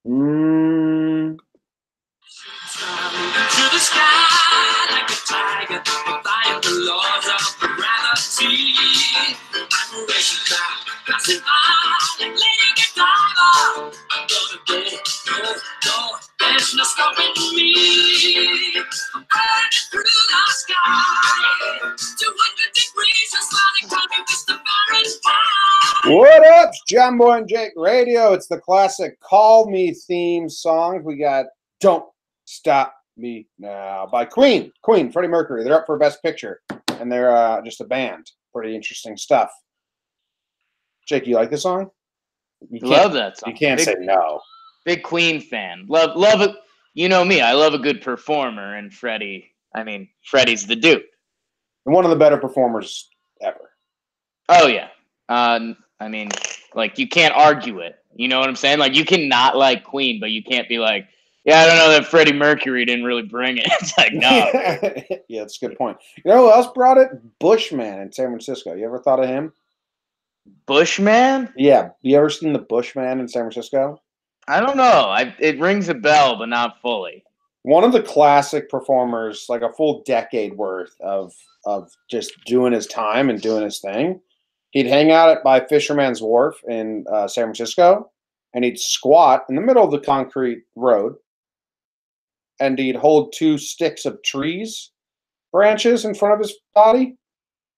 Mm. To the sky like a tiger, defying the laws of gravity. I'm a racing cloud, passing by like Lady Godiva. I'm gonna go, there's no stopping me. I'm burning through the sky, 200 degrees, just like climbing with the Fahrenheit. What up, Jomboy and Jake Radio? It's the classic Call Me theme song. We got Don't Stop Me Now by Queen, Freddie Mercury. They're up for Best Picture, and they're just a band. Pretty interesting stuff. Jake, you like this song? Love that song. You can't say no. Big Queen fan. Love it. You know me. I love a good performer, and Freddie's the dude. And one of the better performers ever. Oh yeah. Like you can't argue it. You know what I'm saying? Like you can not like Queen, but you can't be like, yeah, I don't know that Freddie Mercury didn't really bring it. It's like, no. Yeah, that's a good point. You know who else brought it? Bushman in San Francisco. You ever thought of him? Bushman? Yeah. You ever seen the Bushman in San Francisco? I don't know. It rings a bell, but not fully. One of the classic performers, like a full decade worth of just doing his time and doing his thing. He'd hang out by Fisherman's Wharf in San Francisco, and he'd squat in the middle of the concrete road, and he'd hold 2 sticks of trees branches in front of his body.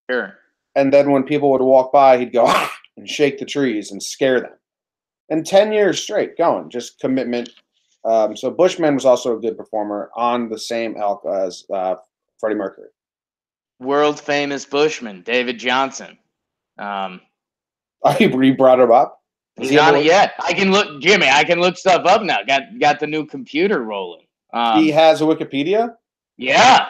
Sure. And then when people would walk by, he'd go, ah, and shake the trees and scare them. And 10 years straight going, just commitment. So Bushman was also a good performer on the same ilk as Freddie Mercury. World famous Bushman, David Johnson. You brought him up? He's on it yet. I can look stuff up now. Got the new computer rolling. He has a Wikipedia? Yeah.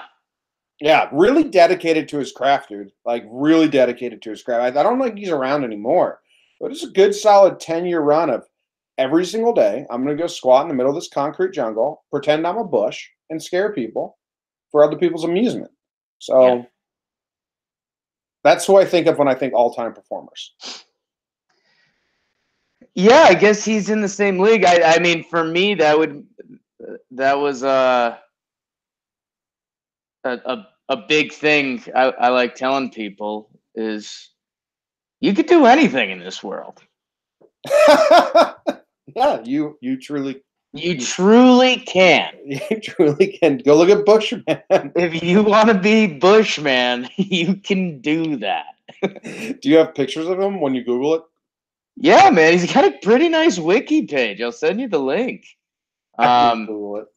Yeah, really dedicated to his craft, dude. Like, really dedicated to his craft. I don't think he's around anymore. But it's a good, solid 10-year run of every single day, I'm going to go squat in the middle of this concrete jungle, pretend I'm a bush, and scare people for other people's amusement. So yeah. That's who I think of when I think all-time performers. Yeah, I guess he's in the same league. I mean, for me, that was a big thing I like telling people is you could do anything in this world. Yeah, you truly can. You truly can. Go look at Bushman. If you want to be Bushman, you can do that. Do you have pictures of him when you Google it? Yeah, man, he's got a pretty nice wiki page. I'll send you the link. Google it.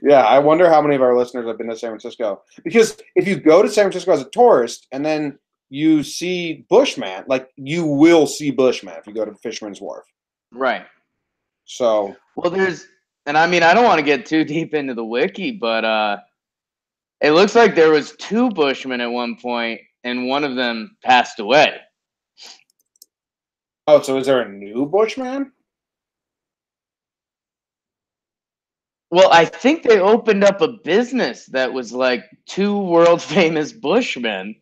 Yeah, I wonder how many of our listeners have been to San Francisco. Because if you go to San Francisco as a tourist and then you see Bushman, like you will see Bushman if you go to Fisherman's Wharf. Right. So. Well, I mean, I don't want to get too deep into the wiki, but it looks like there was 2 Bushmen at one point, and one of them passed away. Oh, so is there a new Bushman? Well, I think they opened up a business that was like 2 world famous Bushmen.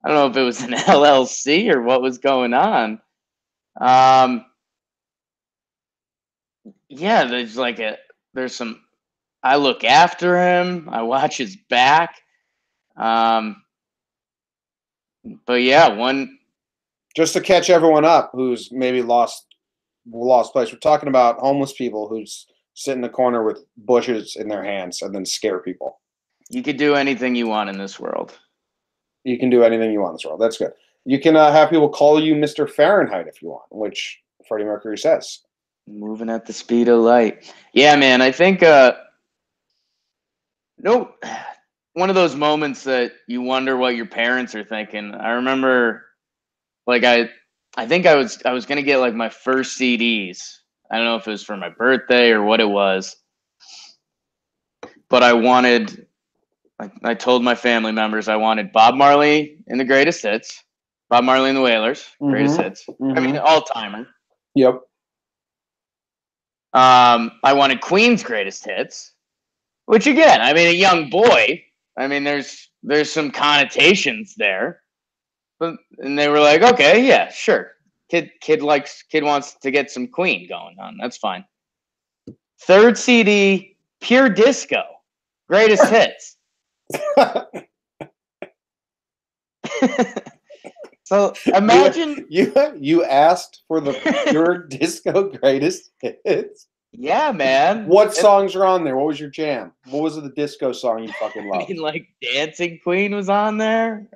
I don't know if it was an LLC or what was going on. Yeah, there's some. I look after him. I watch his back. But yeah, one. Just to catch everyone up, who's maybe lost place. We're talking about homeless people who's sit in the corner with bushes in their hands and then scare people. You could do anything you want in this world. You can do anything you want in this world. That's good. You can have people call you Mr. Fahrenheit if you want, which Freddie Mercury says. Moving at the speed of light. Yeah, man, I think one of those moments that you wonder what your parents are thinking. I remember like I think I was going to get like my first CDs. I don't know if it was for my birthday or what it was. But I told my family members I wanted Bob Marley in the Greatest Hits, Bob Marley and the Wailers, Greatest Hits. Mm-hmm. I mean, all-timer. Yep. I wanted Queen's Greatest Hits, which again, I mean, a young boy. I mean, there's some connotations there, and they were like, okay, yeah, sure. Kid wants to get some Queen going on. That's fine. Third CD, Pure Disco, Greatest Hits. So imagine, you asked for the Pure Disco Greatest Hits. yeah, man. What songs are on there? What was your jam? What was the disco song you fucking I loved? mean, like Dancing Queen was on there.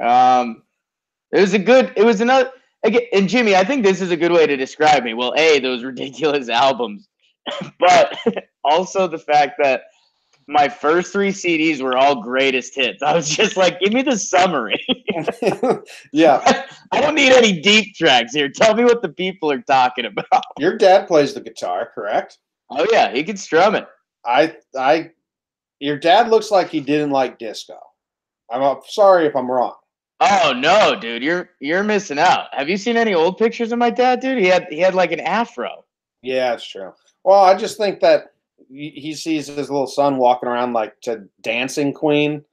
It was another. Again, and Jimmy, I think this is a good way to describe me. Well, those ridiculous albums, but also the fact that my first 3 CDs were all greatest hits. I was just like, give me the summary. Yeah. I don't need any deep tracks here. Tell me what the people are talking about. Your dad plays the guitar, correct? Oh yeah, he can strum it. Your dad looks like he didn't like disco. I'm sorry if I'm wrong. Oh no, dude, you're missing out. Have you seen any old pictures of my dad, dude? He had like an afro. Yeah, it's true. Well, I just think that he sees his little son walking around like to Dancing Queen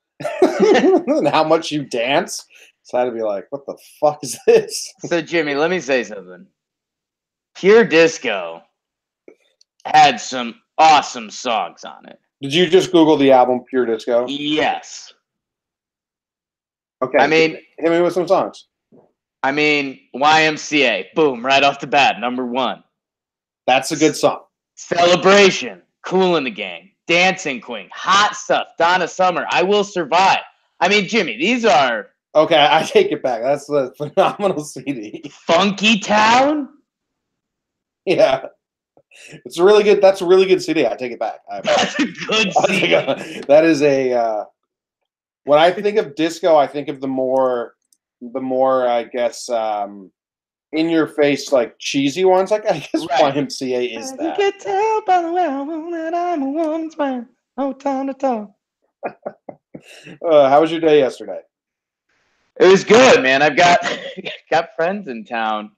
and how much you dance. So I'd be like, what the fuck is this? So Jimmy, let me say something. Pure Disco had some awesome songs on it. Did you just Google the album Pure Disco? Yes. Okay. I mean, hit me with some songs. YMCA, boom, right off the bat, #1. That's a good song. Celebration, Cool in the Gang, Dancing Queen, Hot Stuff, Donna Summer, I Will Survive. I mean, Jimmy, these are Okay, I take it back. That's a phenomenal CD. Funky Town. Yeah. It's really good. That's a really good CD. I take it back. That's a good CD. That is a when I think of disco, I think of the more I guess in your face like cheesy ones. Like I guess Right. YMCA is that. You can tell by the way that I'm a woman's man. No time to talk. How was your day yesterday? It was good, man. I've got friends in town.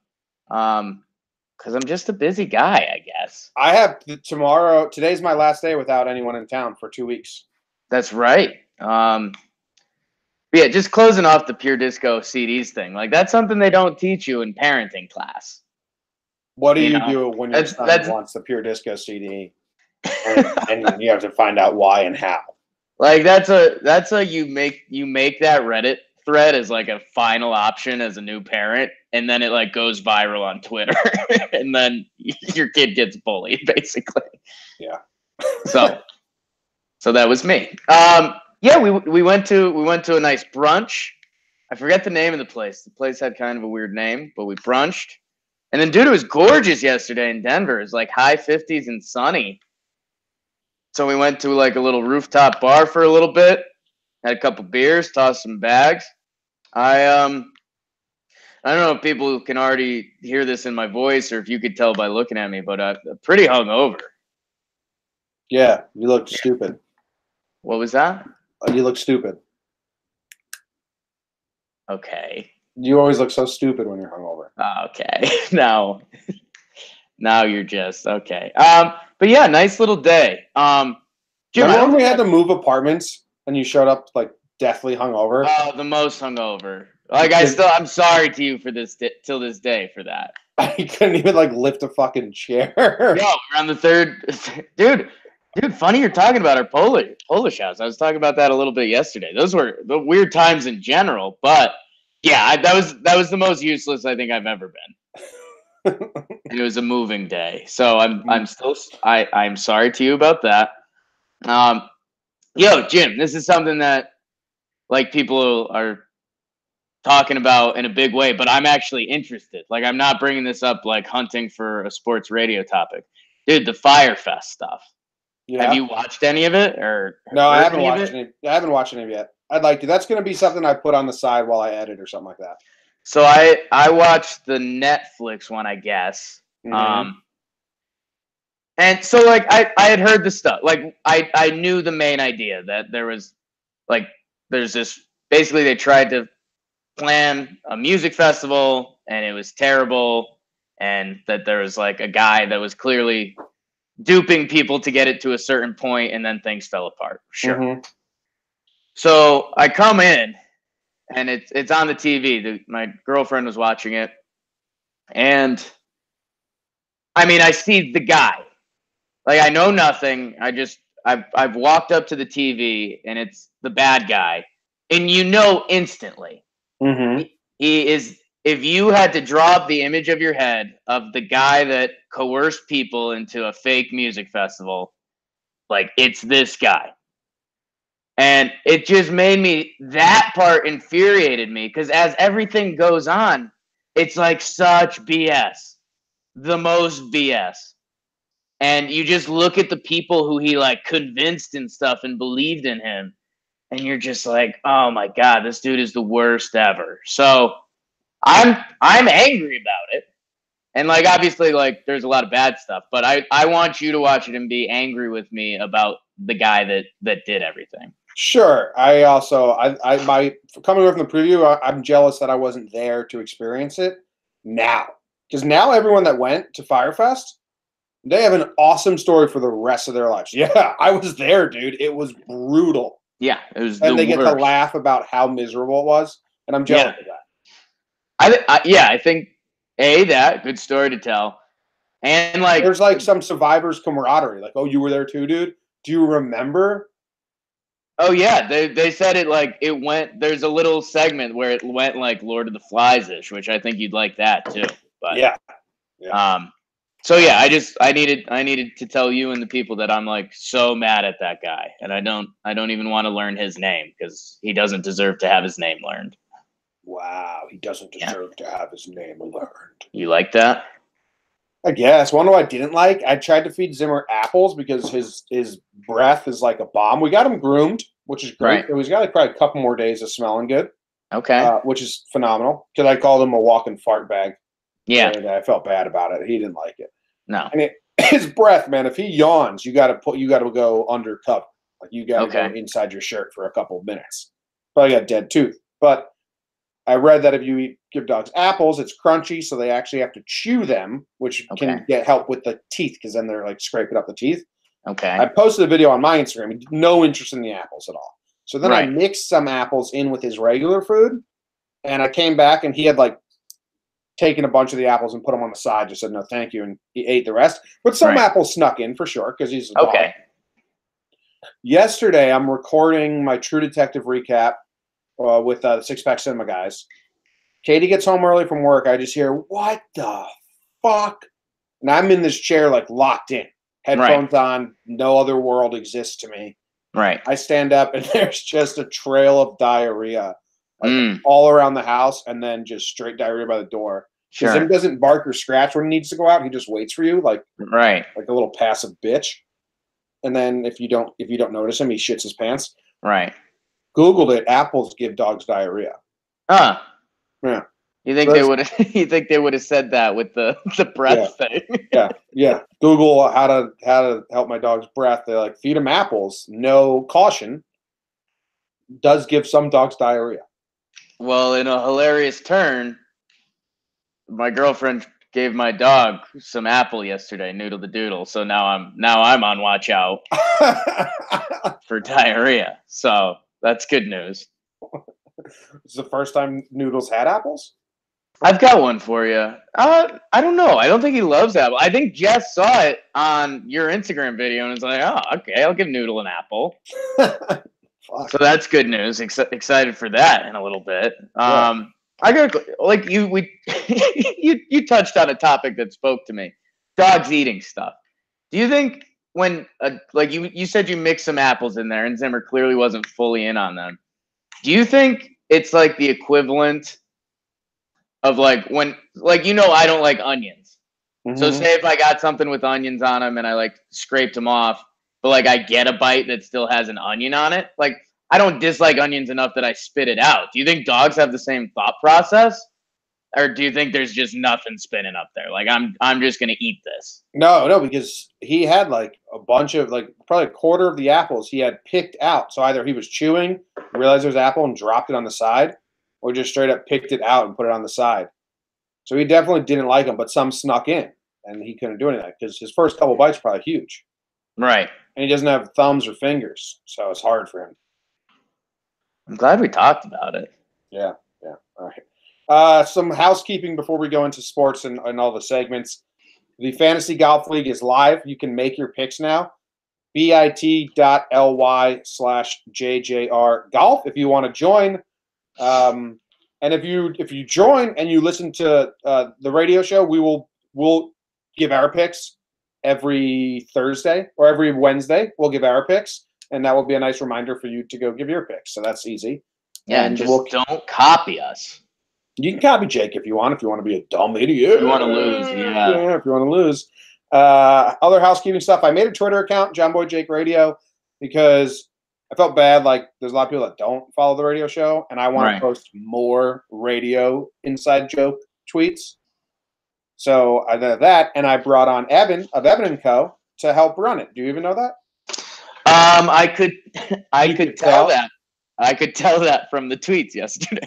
Because I'm just a busy guy, I guess. I have tomorrow. Today's my last day without anyone in town for 2 weeks. That's right. Yeah, just closing off the Pure Disco CDs thing. Like that's something they don't teach you in parenting class. What do you do when your son wants the Pure Disco CD, and you have to find out why and how? Like that's a you make that Reddit thread as like a final option as a new parent, and then it like goes viral on Twitter, and then your kid gets bullied basically. Yeah. So that was me. Yeah, we went to a nice brunch. I forget the name of the place. The place had kind of a weird name, but we brunched. And then, dude, it was gorgeous yesterday in Denver. It was like high 50s and sunny. So we went to like a little rooftop bar for a little bit, had a couple beers, tossed some bags. I don't know if people can already hear this in my voice or if you could tell by looking at me, but I'm pretty hungover. Yeah, you look stupid. What was that? You look stupid. Okay. You always look so stupid when you're hungover. Okay. Now you're just okay. But yeah, nice little day. Jim, remember when we had to move apartments and you showed up like deathly hungover? Oh, the most hungover. Like I'm sorry to you for this till this day for that. I couldn't even like lift a fucking chair. No, we're on the third, dude. Funny you're talking about our Polish house. I was talking about that a little bit yesterday. Those were the weird times in general, but yeah, that was the most useless I think I've ever been. It was a moving day, so I'm sorry to you about that. Yo, Jim, this is something that like people are talking about in a big way, but I'm actually interested. Like I'm not bringing this up like hunting for a sports radio topic, dude. The Fire Fest stuff. Yeah. Have you watched any of it or no? I haven't watched any. I haven't watched any yet. I'd like to. That's going to be something I put on the side while I edit or something like that. So I watched the Netflix one, I guess. Mm-hmm. And so like I had heard the stuff. Like I knew the main idea that there was like there's this basically they tried to plan a music festival and it was terrible, and that there was like a guy that was clearly duping people to get it to a certain point, and then things fell apart. Sure. Mm-hmm. So I come in, and it's on the TV. My girlfriend was watching it, and I mean, I see the guy, Like, I know nothing. I've walked up to the TV and it's the bad guy, and you know instantly Mm-hmm. he is. If you had to draw up the image of your head of the guy that coerced people into a fake music festival, like, it's this guy. And it just made me, that part infuriated me because as everything goes on, it's like such BS, the most BS. And you just look at the people who he like convinced and stuff and believed in him, and you're just like, oh my god, this dude is the worst ever. So I'm angry about it. And like obviously like there's a lot of bad stuff, but I want you to watch it and be angry with me about the guy that did everything. Sure. I also, my coming away from the preview, I'm jealous that I wasn't there to experience it now, because now everyone that went to Firefest, they have an awesome story for the rest of their lives. Yeah, I was there, dude. It was brutal, Yeah, it was and the they get to worst. laugh about how miserable it was, and I'm jealous of that. I think that good story to tell, and like There's like some survivors camaraderie. Like, oh, you were there too, dude. Do you remember? oh yeah, they said it like it went. There's a little segment where it went like Lord of the Flies ish, which I think you'd like that too. But Yeah, yeah. so yeah, I needed to tell you and the people that I'm like so mad at that guy, and I don't even want to learn his name because he doesn't deserve to have his name learned. Wow, he doesn't Yeah, deserve to have his name learned. you like that? I guess. One what I didn't like, I tried to feed Zimmer apples because his breath is like a bomb. We got him groomed, which is great. Right. So he's got like probably a couple more days of smelling good, Okay. which is phenomenal. Because I called him a walking fart bag. Yeah. And I felt bad about it. He didn't like it. No. And his breath, man. If he yawns, you got to go undercover. Like you got to go inside your shirt for a couple of minutes. Probably got a dead tooth. But I read that if you give dogs apples, it's crunchy, so they actually have to chew them, which can help with the teeth because then they're like scraping up the teeth. Okay. I posted a video on my Instagram. No interest in the apples at all. So then I mixed some apples in with his regular food, and I came back and he had like taken a bunch of the apples and put them on the side. Just said no, thank you, and he ate the rest. But some apples snuck in for sure because he's a dog. Yesterday, I'm recording my True Detective recap with the Six Pack Cinema guys. Katie gets home early from work. I just hear, what the fuck? And I'm in this chair, like locked in, headphones on. No other world exists to me. Right. I stand up and there's just a trail of diarrhea all around the house, and then just straight diarrhea by the door. Because Zim doesn't bark or scratch when he needs to go out. He just waits for you, like a little passive bitch. And then if you don't notice him, he shits his pants. Right. Googled it. Apples give dogs diarrhea. Yeah. You think so they would have said that with the breath thing? yeah. Google how to help my dog's breath. They like feed him apples. No caution. Does give some dogs diarrhea. Well, in a hilarious turn, my girlfriend gave my dog some apple yesterday, Noodle the Doodle. So now I'm on watch out for diarrhea. So that's good news. This is the first time Noodles had apples? I've got one for you. I don't know. I don't think he loves apple. I think Jess saw it on your Instagram video and was like, oh, okay, I'll give Noodle an apple. So that's good news. Excited for that in a little bit. I got like you touched on a topic that spoke to me. Dogs eating stuff. Do you think when like you said you mixed some apples in there and Zimmer clearly wasn't fully in on them. Do you think it's like the equivalent of like when like I don't like onions. Mm-hmm. So say if I got something with onions on them and I like scraped them off, but like I get a bite that still has an onion on it, like I don't dislike onions enough that I spit it out. Do you think dogs have the same thought process? Or do you think there's just nothing spinning up there? Like I'm just gonna eat this. No, because he had like a bunch of like probably a quarter of the apples he had picked out. So either he was chewing, realized there was apple and dropped it on the side, or just straight up picked it out and put it on the side. So he definitely didn't like them, but some snuck in, and he couldn't do anything because his first couple bites are probably huge. Right. And he doesn't have thumbs or fingers, so it's hard for him. I'm glad we talked about it. Yeah. All right. Some housekeeping before we go into sports and all the segments. The Fantasy Golf League is live. You can make your picks now. bit.ly/JJR Golf if you want to join. And if you join and you listen to the radio show, we'll give our picks every Thursday or every Wednesday. We'll give our picks, and that will be a nice reminder for you to go give your picks. So that's easy. Yeah, and just don't copy us. You can copy Jake if you want. If you want to be a dumb idiot, you want to lose, yeah. If you want to lose. Other housekeeping stuff. I made a Twitter account, Jomboy Jake Radio, because I felt bad. Like there's a lot of people that don't follow the radio show, and I want to post more radio inside joke tweets. So I did that, and I brought on Evan of Evan & Co. to help run it. Do you even know that? I could tell that. I could tell that from the tweets yesterday.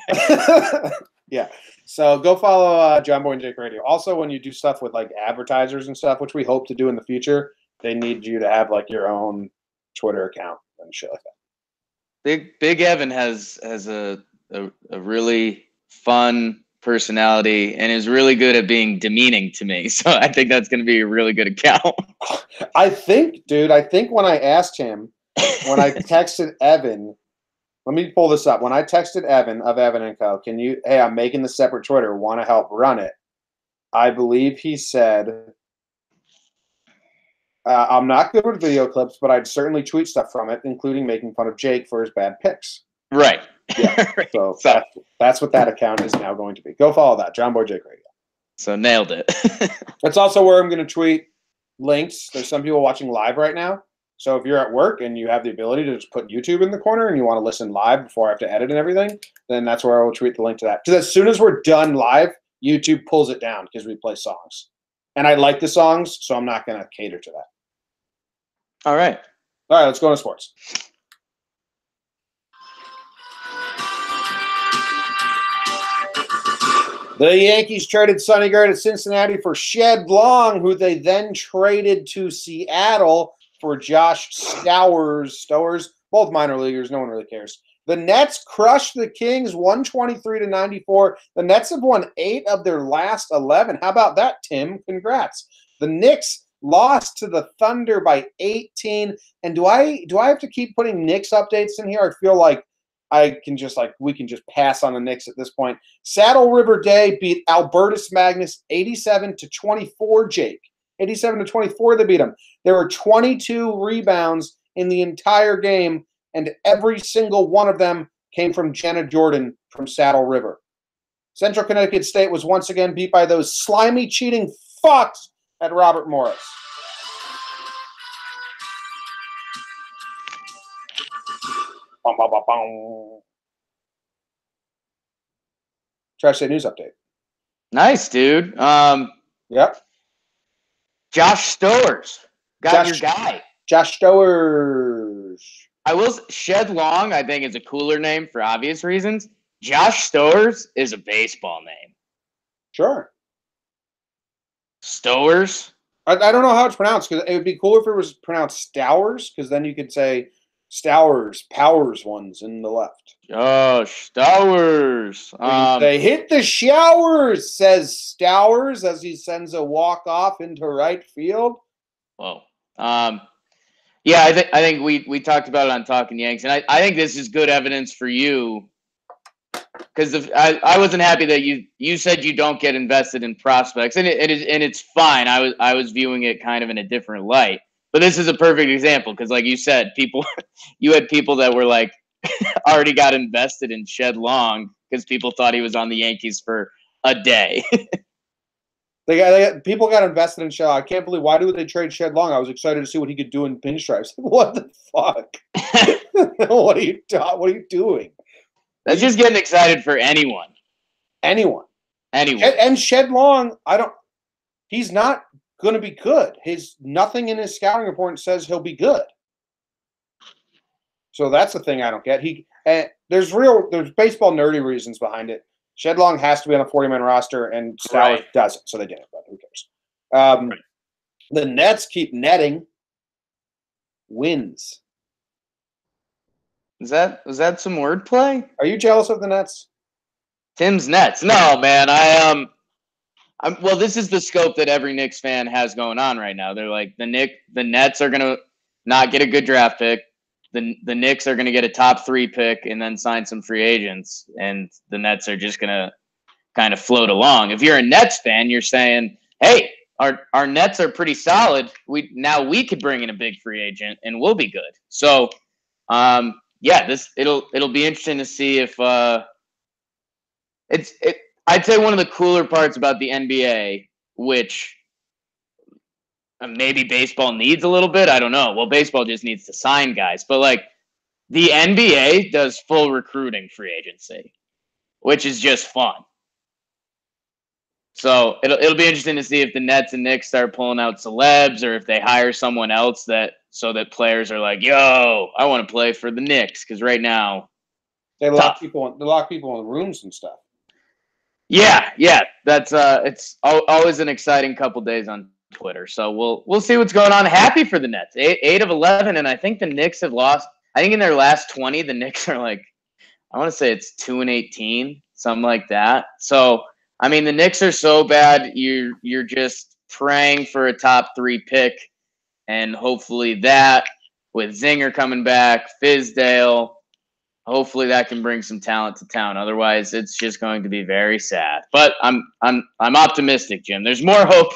Yeah. So go follow Jomboy and Jake Radio. Also, when you do stuff with like advertisers and stuff, which we hope to do in the future, they need you to have like your own Twitter account and shit like that. Big Evan has a really fun personality and is really good at being demeaning to me. So I think that's going to be a really good account. I think when I asked him, when I texted Evan, let me pull this up. When I texted Evan of Evan & Co., hey, I'm making the separate Twitter, want to help run it? I believe he said, I'm not good with video clips, but I'd certainly tweet stuff from it, including making fun of Jake for his bad picks. Right. Yeah. So that's what that account is now going to be. Go follow that, Jomboy Jake Radio. So nailed it. That's also where I'm going to tweet links. There's some people watching live right now. So if you're at work and you have the ability to just put YouTube in the corner and you want to listen live before I have to edit and everything, then that's where I will tweet the link to that. Because as soon as we're done live, YouTube pulls it down because we play songs. And I like the songs, so I'm not going to cater to that. All right, let's go into sports. The Yankees traded Sonny Gray to Cincinnati for Shed Long, who they then traded to Seattle for Josh Stowers, both minor leaguers. No one really cares. The Nets crushed the Kings 123-94. The Nets have won 8 of their last 11. How about that, Tim? Congrats. The Knicks lost to the Thunder by 18. And do I have to keep putting Knicks updates in here? I feel like we can just pass on the Knicks at this point. Saddle River Day beat Albertus Magnus 87-24, Jake. 87-24 they beat them. There were 22 rebounds in the entire game, and every single one of them came from Jenna Jordan from Saddle River. Central Connecticut State was once again beat by those slimy, cheating fucks at Robert Morris. Trash State News Update. Nice, dude. Yep. Josh Stowers. Your guy. Josh Stowers. Shed Long, I think, is a cooler name for obvious reasons. Josh Stowers is a baseball name. Sure. Stowers? I don't know how it's pronounced, because it would be cooler if it was pronounced Stowers, because then you could say Stowers, Powers ones in the left. Oh, Stowers. They hit the showers, says Stowers as he sends a walk-off into right field. Whoa. Yeah, I think we talked about it on Talking Yanks, and I think this is good evidence for you, because I wasn't happy that you said you don't get invested in prospects, and it's fine. I was viewing it kind of in a different light. But this is a perfect example because, like you said, you had people that were like already got invested in Shed Long because people thought he was on the Yankees for a day. People got invested in Shed Long. I can't believe, why did they trade Shed Long? I was excited to see what he could do in pinstripes. What the fuck? What are you doing? That's just getting excited for anyone. Anyone. And Shed Long, he's not going to be good. Nothing in his scouting report says he'll be good. So that's the thing I don't get. There's baseball nerdy reasons behind it. Shed Long has to be on a 40-man roster, and Stowers doesn't, so they did it. But who cares? The Nets keep netting wins. Was that some wordplay? Are you jealous of the Nets? Tim's Nets? No, man. Well, this is the scope that every Knicks fan has going on right now. They're like the Nets are gonna not get a good draft pick. The Knicks are gonna get a top 3 pick and then sign some free agents, and the Nets are just gonna kind of float along. If you're a Nets fan, you're saying, hey, our Nets are pretty solid. We could bring in a big free agent and we'll be good. So yeah, it'll be interesting to see if I'd say one of the cooler parts about the NBA, which maybe baseball needs a little bit. I don't know. Well, baseball just needs to sign guys, but like the NBA does full recruiting free agency, which is just fun. So it'll be interesting to see if the Nets and Knicks start pulling out celebs, or if they hire someone else so that players are like, "Yo, I want to play for the Knicks," because right now they lock people in rooms and stuff. Yeah, that's it's always an exciting couple days on Twitter. So we'll see what's going on. Happy for the Nets, 8 of 11, and I think the Knicks have lost. I think in their last 20, the Knicks are like, I want to say it's 2-18, something like that. So I mean, the Knicks are so bad. You're just praying for a top 3 pick, and hopefully that with Zinger coming back, Fizdale. Hopefully that can bring some talent to town. Otherwise, it's just going to be very sad. But I'm optimistic, Jim. There's more hope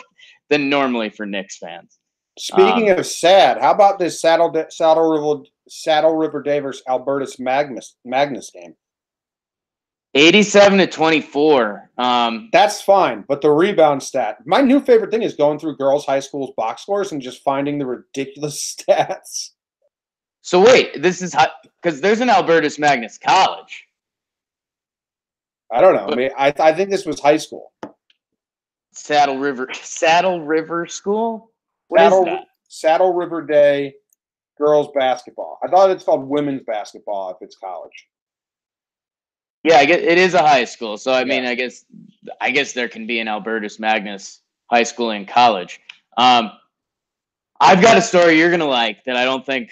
than normally for Knicks fans. Speaking of sad, how about this Saddle River Day versus Albertus Magnus game? 87-24. That's fine, but the rebound stat. My new favorite thing is going through girls' high school's box scores and just finding the ridiculous stats. So wait, this is because there's an Albertus Magnus College. I don't know. I mean, I think this was high school. Saddle River School. What is that? Saddle River Day girls basketball. I thought it's called women's basketball if it's college. Yeah, I guess it is a high school. So I mean, I guess there can be an Albertus Magnus high school and college. I've got a story you're gonna like that I don't think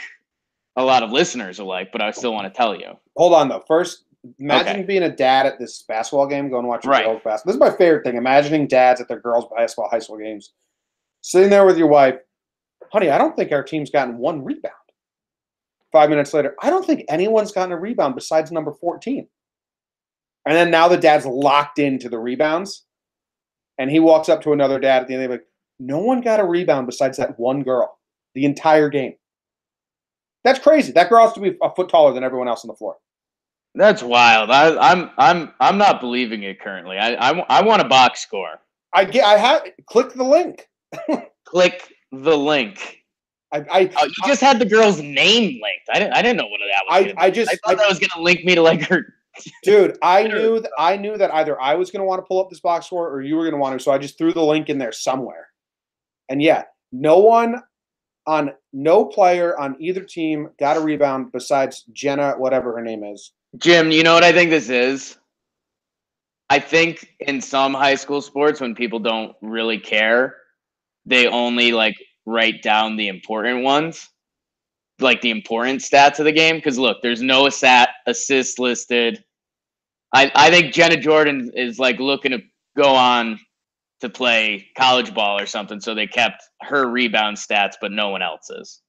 a lot of listeners will like, but I still want to tell you. Hold on though. First, imagine being a dad at this basketball game, going to watch your girls basketball. This is my favorite thing. Imagining dads at their girls basketball high school games, sitting there with your wife. Honey, I don't think our team's gotten one rebound. 5 minutes later, I don't think anyone's gotten a rebound besides number 14. And then now the dad's locked into the rebounds, and he walks up to another dad at the end of the like, no one got a rebound besides that one girl the entire game. That's crazy. That girl has to be a foot taller than everyone else on the floor. That's wild. I'm not believing it currently. I want a box score. Click the link. Click the link. You just had the girl's name linked. I didn't know what that was. I thought that was gonna link me to like her. Dude, I knew that either I was gonna want to pull up this box score or you were gonna want to, so I just threw the link in there somewhere. And yeah, no player on either team got a rebound besides Jenna, whatever her name is. Jim, you know what I think this is? I think in some high school sports, when people don't really care, they only like write down the important ones, like the important stats of the game. Because look, there's no assist listed. I think Jenna Jordan is like looking to go on to play college ball or something, so they kept her rebound stats, but no one else's.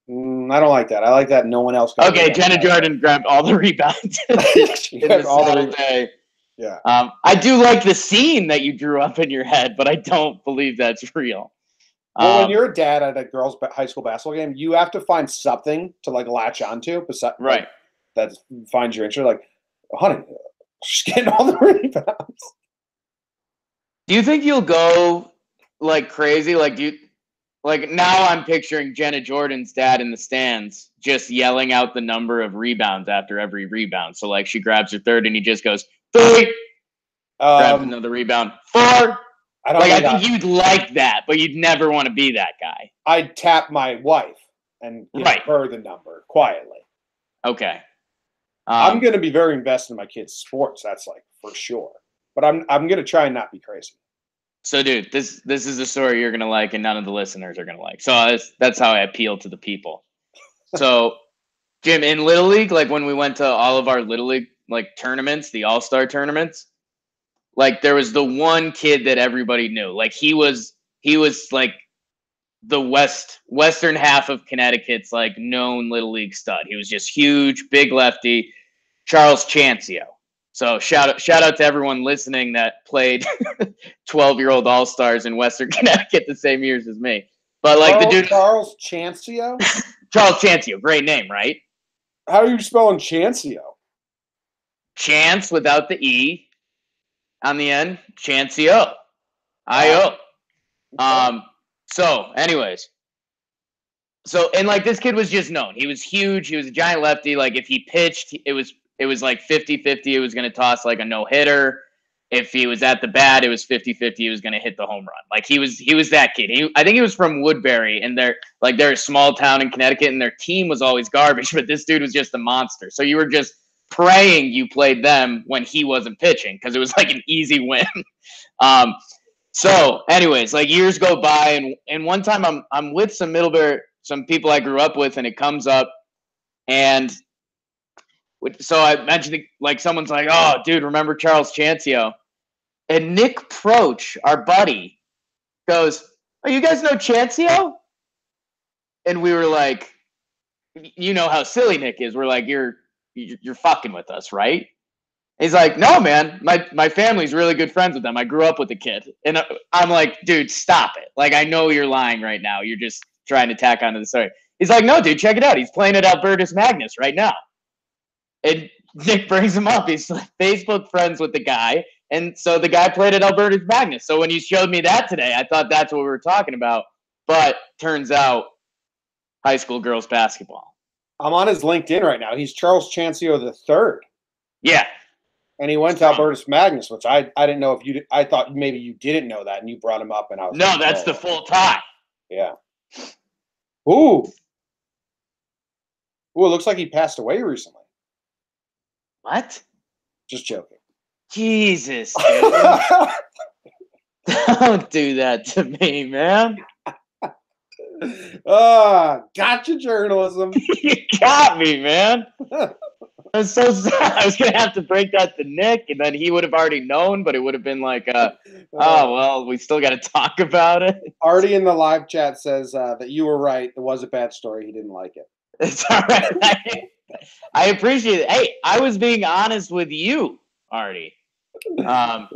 I don't like that. I like that no one else got Okay, Jenna Jordan grabbed all the rebounds day. Yeah. I do like the scene that you drew up in your head, but I don't believe that's real. Well, when you're a dad at a girls' high school basketball game, you have to find something to like latch onto, right? That finds your interest. Like, honey, she's getting all the rebounds. Do you think you'll go like crazy? Like now I'm picturing Jenna Jordan's dad in the stands just yelling out the number of rebounds after every rebound. So like she grabs her third and he just goes 3, grabs another rebound 4. I think you'd like that, but you'd never want to be that guy. I'd tap my wife and give her the number quietly. Okay. I'm going to be very invested in my kids' sports. That's like for sure. But I'm going to try and not be crazy. So, dude, this is a story you're going to like and none of the listeners are going to like. So that's how I appeal to the people. So, Jim, in Little League, like when we went to all of our Little League like tournaments, the All-Star tournaments, like there was the one kid that everybody knew. Like he was like the western half of Connecticut's like known little league stud. He was just huge, big lefty, Charles Chancio. So shout out to everyone listening that played 12-year-old All-Stars in Western Connecticut the same years as me. But like the dude Charles Chancio? Charles Chancio, great name, right? How are you spelling Chancio? Chance without the E on the end. Chancio. I-O. So, anyways. So, and like this kid was just known. He was huge. He was a giant lefty. Like if he pitched, it was like 50-50. It was going to toss like a no-hitter. If he was at the bat, it was 50-50. He was going to hit the home run. Like he was that kid. I think he was from Woodbury, and they're a small town in Connecticut, and their team was always garbage, but this dude was just a monster. So you were just praying you played them when he wasn't pitching because it was like an easy win. So anyways, like years go by, and one time I'm with some people I grew up with, and it comes up, and so I mentioned like someone's like, "Oh, dude, remember Charles Chancio?" And Nick Proch, our buddy, goes, "Oh, you guys know Chancio?" And we were like, "You know how silly Nick is." We're like, "You're fucking with us, right?" He's like, "No, man. My family's really good friends with them. I grew up with the kid." And I'm like, "Dude, stop it. Like, I know you're lying right now. You're just trying to tack onto the story." He's like, "No, dude, check it out. He's playing at Albertus Magnus right now." And Nick brings him up. He's like Facebook friends with the guy. And so the guy played at Albertus Magnus. So when you showed me that today, I thought that's what we were talking about. But turns out high school girls basketball. I'm on his LinkedIn right now. He's Charles Chancio III. Yeah. And he went to Albertus Magnus, which I didn't know if you – I thought maybe you didn't know that, and you brought him up, and I was no, that's the full time. Yeah. Ooh. Ooh, it looks like he passed away recently. What? Just joking. Jesus. Don't do that to me, man. Gotcha, journalism. You got me, man. I'm so sad. I was going to have to break that to Nick, and then he would have already known, but it would have been like, oh, well, we still got to talk about it. Artie in the live chat says that you were right. It was a bad story. He didn't like it. It's all right. I appreciate it. Hey, I was being honest with you, Artie. All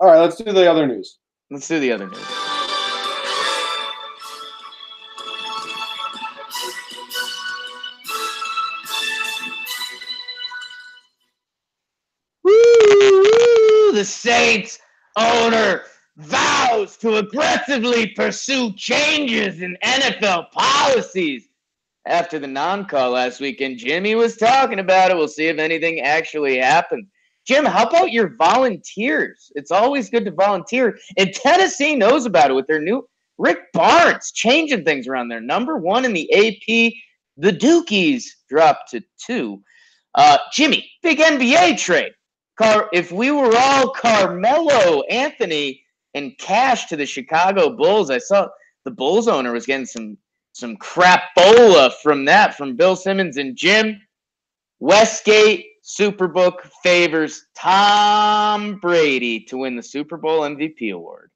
right, let's do the other news. Let's do the other news. Woo! The Saints owner vows to aggressively pursue changes in NFL policies after the non-call last weekend. Jimmy was talking about it. We'll see if anything actually happened. Jim, how about your volunteers? It's always good to volunteer. And Tennessee knows about it with their new Rick Barnes changing things around there. Number 1 in the AP. The Dukies dropped to 2. Jimmy, big NBA trade. If we were all Carmelo Anthony and cash to the Chicago Bulls, I saw the Bulls owner was getting some crapola from Bill Simmons. And Jim, Westgate Superbook favors Tom Brady to win the Super Bowl MVP award.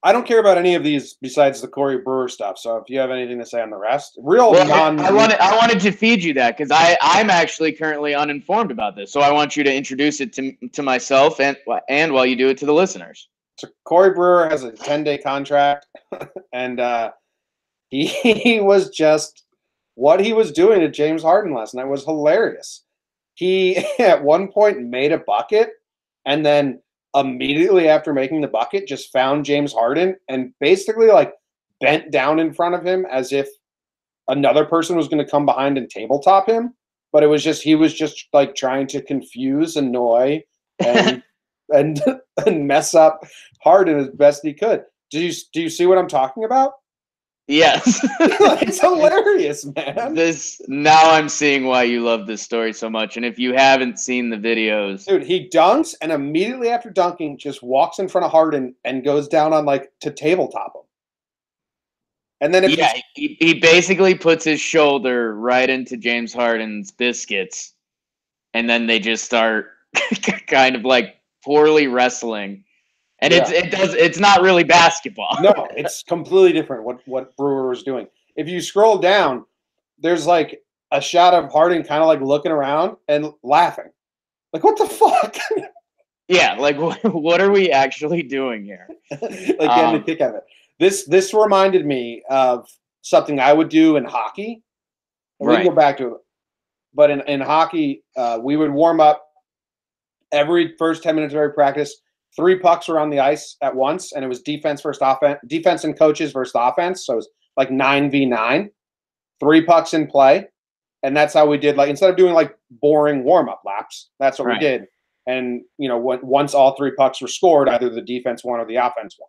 I don't care about any of these besides the Corey Brewer stuff. So if you have anything to say on the rest, I wanted to feed you that because I'm actually currently uninformed about this. So I want you to introduce it to myself and while you do it to the listeners. So Corey Brewer has a 10-day contract, and he was just what he was doing to James Harden last night was hilarious. He at one point made a bucket, and then immediately after making the bucket, just found James Harden and basically like bent down in front of him as if another person was going to come behind and tabletop him. But it was just he was just like trying to confuse, annoy, and and mess up Harden as best he could. Do you see what I'm talking about? Yes. It's hilarious, man. Now I'm seeing why you love this story so much. And if you haven't seen the videos. Dude, he dunks and immediately after dunking just walks in front of Harden and goes down on like to tabletop him. And then if Yeah, he basically puts his shoulder right into James Harden's biscuits, and then they just start kind of like poorly wrestling. And it's not really basketball. No, it's completely different what Brewer was doing. If you scroll down, there's like a shot of Harden kind of like looking around and laughing. Like, what the fuck? Yeah, like what are we actually doing here? Like getting a kick out of it. This reminded me of something I would do in hockey. And we can go back to it. But in hockey, we would warm up every first 10 minutes of every practice. 3 pucks were on the ice at once, and it was defense versus offense, defense and coaches versus offense. So it was like 9v9, 3 pucks in play. And that's how we did, like, instead of doing like boring warm-up laps, that's what we did. And, you know, once all 3 pucks were scored, either the defense won or the offense won.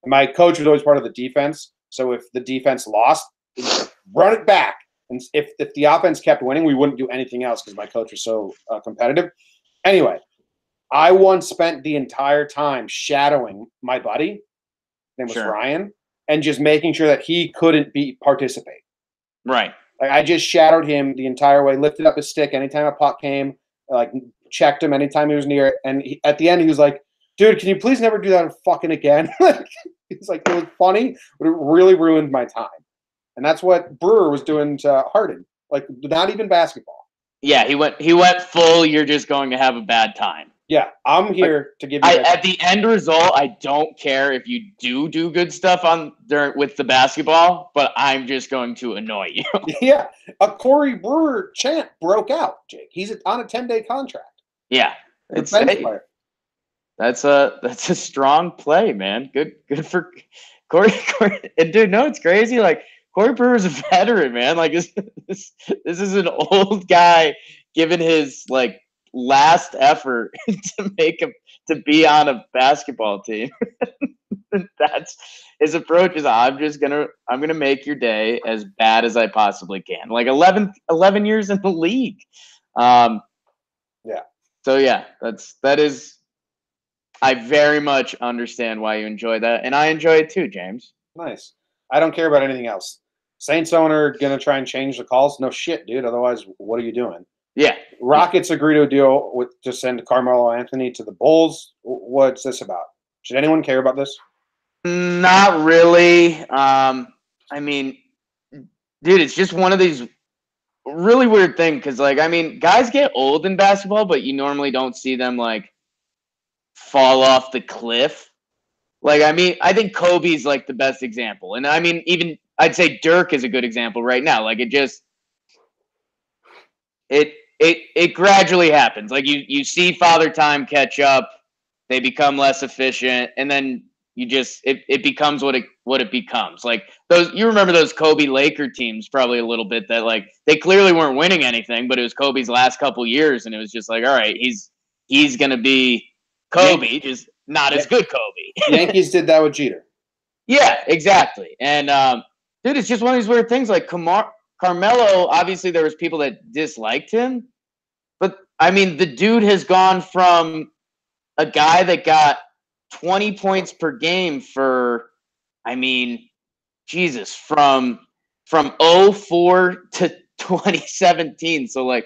And my coach was always part of the defense. So if the defense lost, run it back. And if the offense kept winning, we wouldn't do anything else because my coach was so competitive. Anyway, I once spent the entire time shadowing my buddy, his name was Ryan, and just making sure that he couldn't participate. Right. Like, I just shadowed him the entire way, lifted up his stick anytime a puck came, like checked him anytime he was near it. And at the end, he was like, "Dude, can you please never do that fucking again?" It's like, it was funny, but it really ruined my time. And that's what Brewer was doing to Harden. Like, not even basketball. Yeah, he went full. You're just going to have a bad time. Yeah, I'm here to give you. At the end result, I don't care if you do good stuff with the basketball, but I'm just going to annoy you. Yeah, a Corey Brewer chant broke out, Jake. He's on a 10-day contract. Yeah, that's a strong play, man. Good for Corey. And dude, no, it's crazy. Like, Corey Brewer's a veteran, man. Like, this is an old guy giving his like last effort to be on a basketball team. That's his approach. Is I'm gonna make your day as bad as I possibly can. Like 11 years in the league. Yeah. So yeah, that is. I very much understand why you enjoy that, and I enjoy it too, James. Nice. I don't care about anything else. Saints owner gonna try and change the calls? No shit, dude. Otherwise, what are you doing? Yeah. Rockets agree to a deal to send Carmelo Anthony to the Bulls. What's this about? Should anyone care about this? Not really. I mean, dude, it's just one of these really weird things because, like, I mean, guys get old in basketball, but you normally don't see them like fall off the cliff. Like, I mean, I think Kobe's like the best example, and I mean, even I'd say Dirk is a good example right now. Like, it gradually happens. Like, you see Father Time catch up, they become less efficient, and then it becomes what it becomes. Like, you remember those Kobe Laker teams probably a little bit, that like they clearly weren't winning anything, but it was Kobe's last couple years, and it was just like, all right, he's gonna be Kobe, just not as good Kobe. Yankees did that with Jeter. Yeah, exactly. And dude, it's just one of these weird things. Like Carmelo, obviously there was people that disliked him, but I mean, the dude has gone from a guy that got 20 points per game for, I mean, Jesus, from 04 to 2017. So like,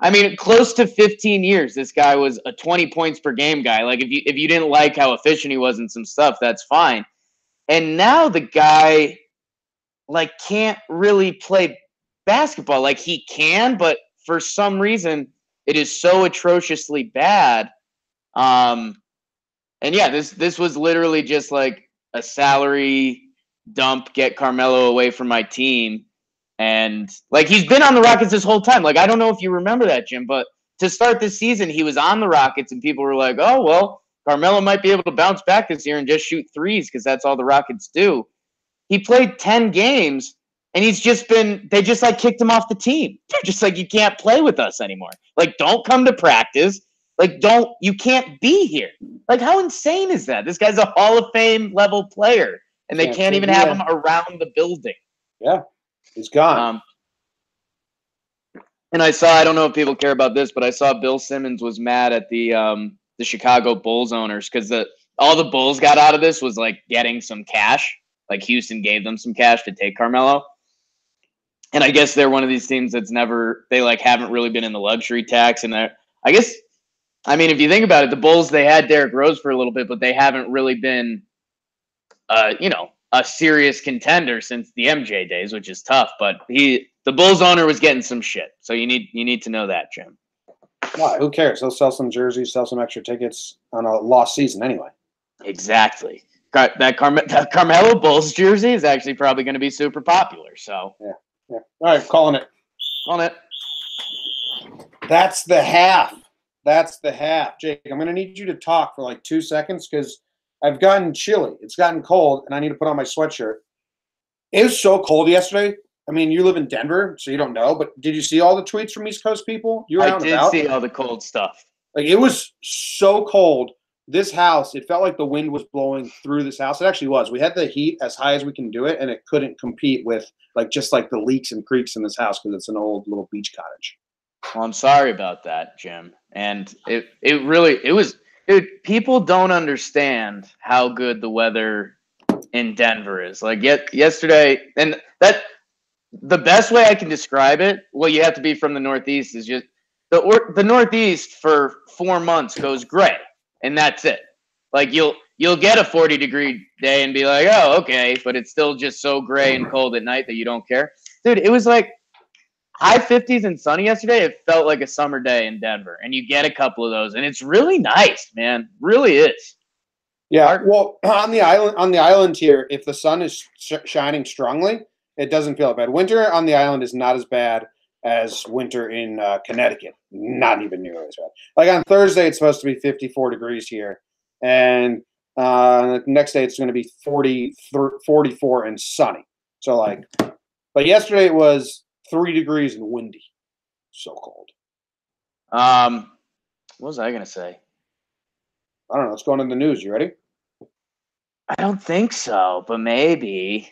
I mean, close to 15 years, this guy was a 20 points per game guy. Like, if you didn't like how efficient he was in some stuff, that's fine. And now the guy like can't really play basketball. Like, he can, but for some reason it is so atrociously bad. And yeah, this was literally just like a salary dump, get Carmelo away from my team. And like, he's been on the Rockets this whole time. Like, I don't know if you remember that, Jim, but to start this season, he was on the Rockets and people were like, oh, well, Carmelo might be able to bounce back this year and just shoot threes because that's all the Rockets do. He played 10 games and they just like kicked him off the team. They're just like, you can't play with us anymore. Like, don't come to practice. Like, you can't be here. Like, how insane is that? This guy's a Hall of Fame level player and they can't even have him around the building. Yeah, he's gone. And I don't know if people care about this, but I saw Bill Simmons was mad at the Chicago Bulls owners because all the Bulls got out of this was like getting some cash. like Houston gave them some cash to take Carmelo. And I guess they're one of these teams that's they like haven't really been in the luxury tax. And I guess, I mean, if you think about it, the Bulls, they had Derrick Rose for a little bit, but they haven't really been, a serious contender since the MJ days, which is tough. But the Bulls owner was getting some shit. So you need to know that, Jim. Why? Who cares? He'll sell some jerseys, sell some extra tickets on a lost season anyway. Exactly. That Carmelo Bulls jersey is actually probably going to be super popular. So yeah. All right, calling it. That's the half. Jake, I'm going to need you to talk for like 2 seconds because I've gotten chilly. It's gotten cold, and I need to put on my sweatshirt. It was so cold yesterday. I mean, you live in Denver, so you don't know, but did you see all the tweets from East Coast people? You were out and about. I did see all the cold stuff. Like, it was so cold. This house, it felt like the wind was blowing through this house. It actually was. We had the heat as high as we can do it, and it couldn't compete with just the leaks and creaks in this house because it's an old little beach cottage. Well, I'm sorry about that, Jim. And it was dude, people don't understand how good the weather in Denver is. Like yesterday, and that the best way I can describe it, well, you have to be from the Northeast, is just the Northeast for 4 months goes gray, and that's it. Like you'll get a 40-degree day and be like, oh, okay, but it's still just so gray and cold at night that you don't care. Dude, it was like high 50s and sunny yesterday. It felt like a summer day in Denver, and you get a couple of those, and it's really nice, man. Really is. Yeah, well, on the island here, if the sun is shining strongly, it doesn't feel bad. Winter on the island is not as bad as winter in Connecticut. Not even nearly as bad. Like on Thursday, it's supposed to be 54 degrees here, and the next day it's going to be 44 and sunny. So but yesterday it was 3 degrees and windy. So cold. What was I going to say? I don't know. What's going on in the news? You ready? I don't think so, but maybe.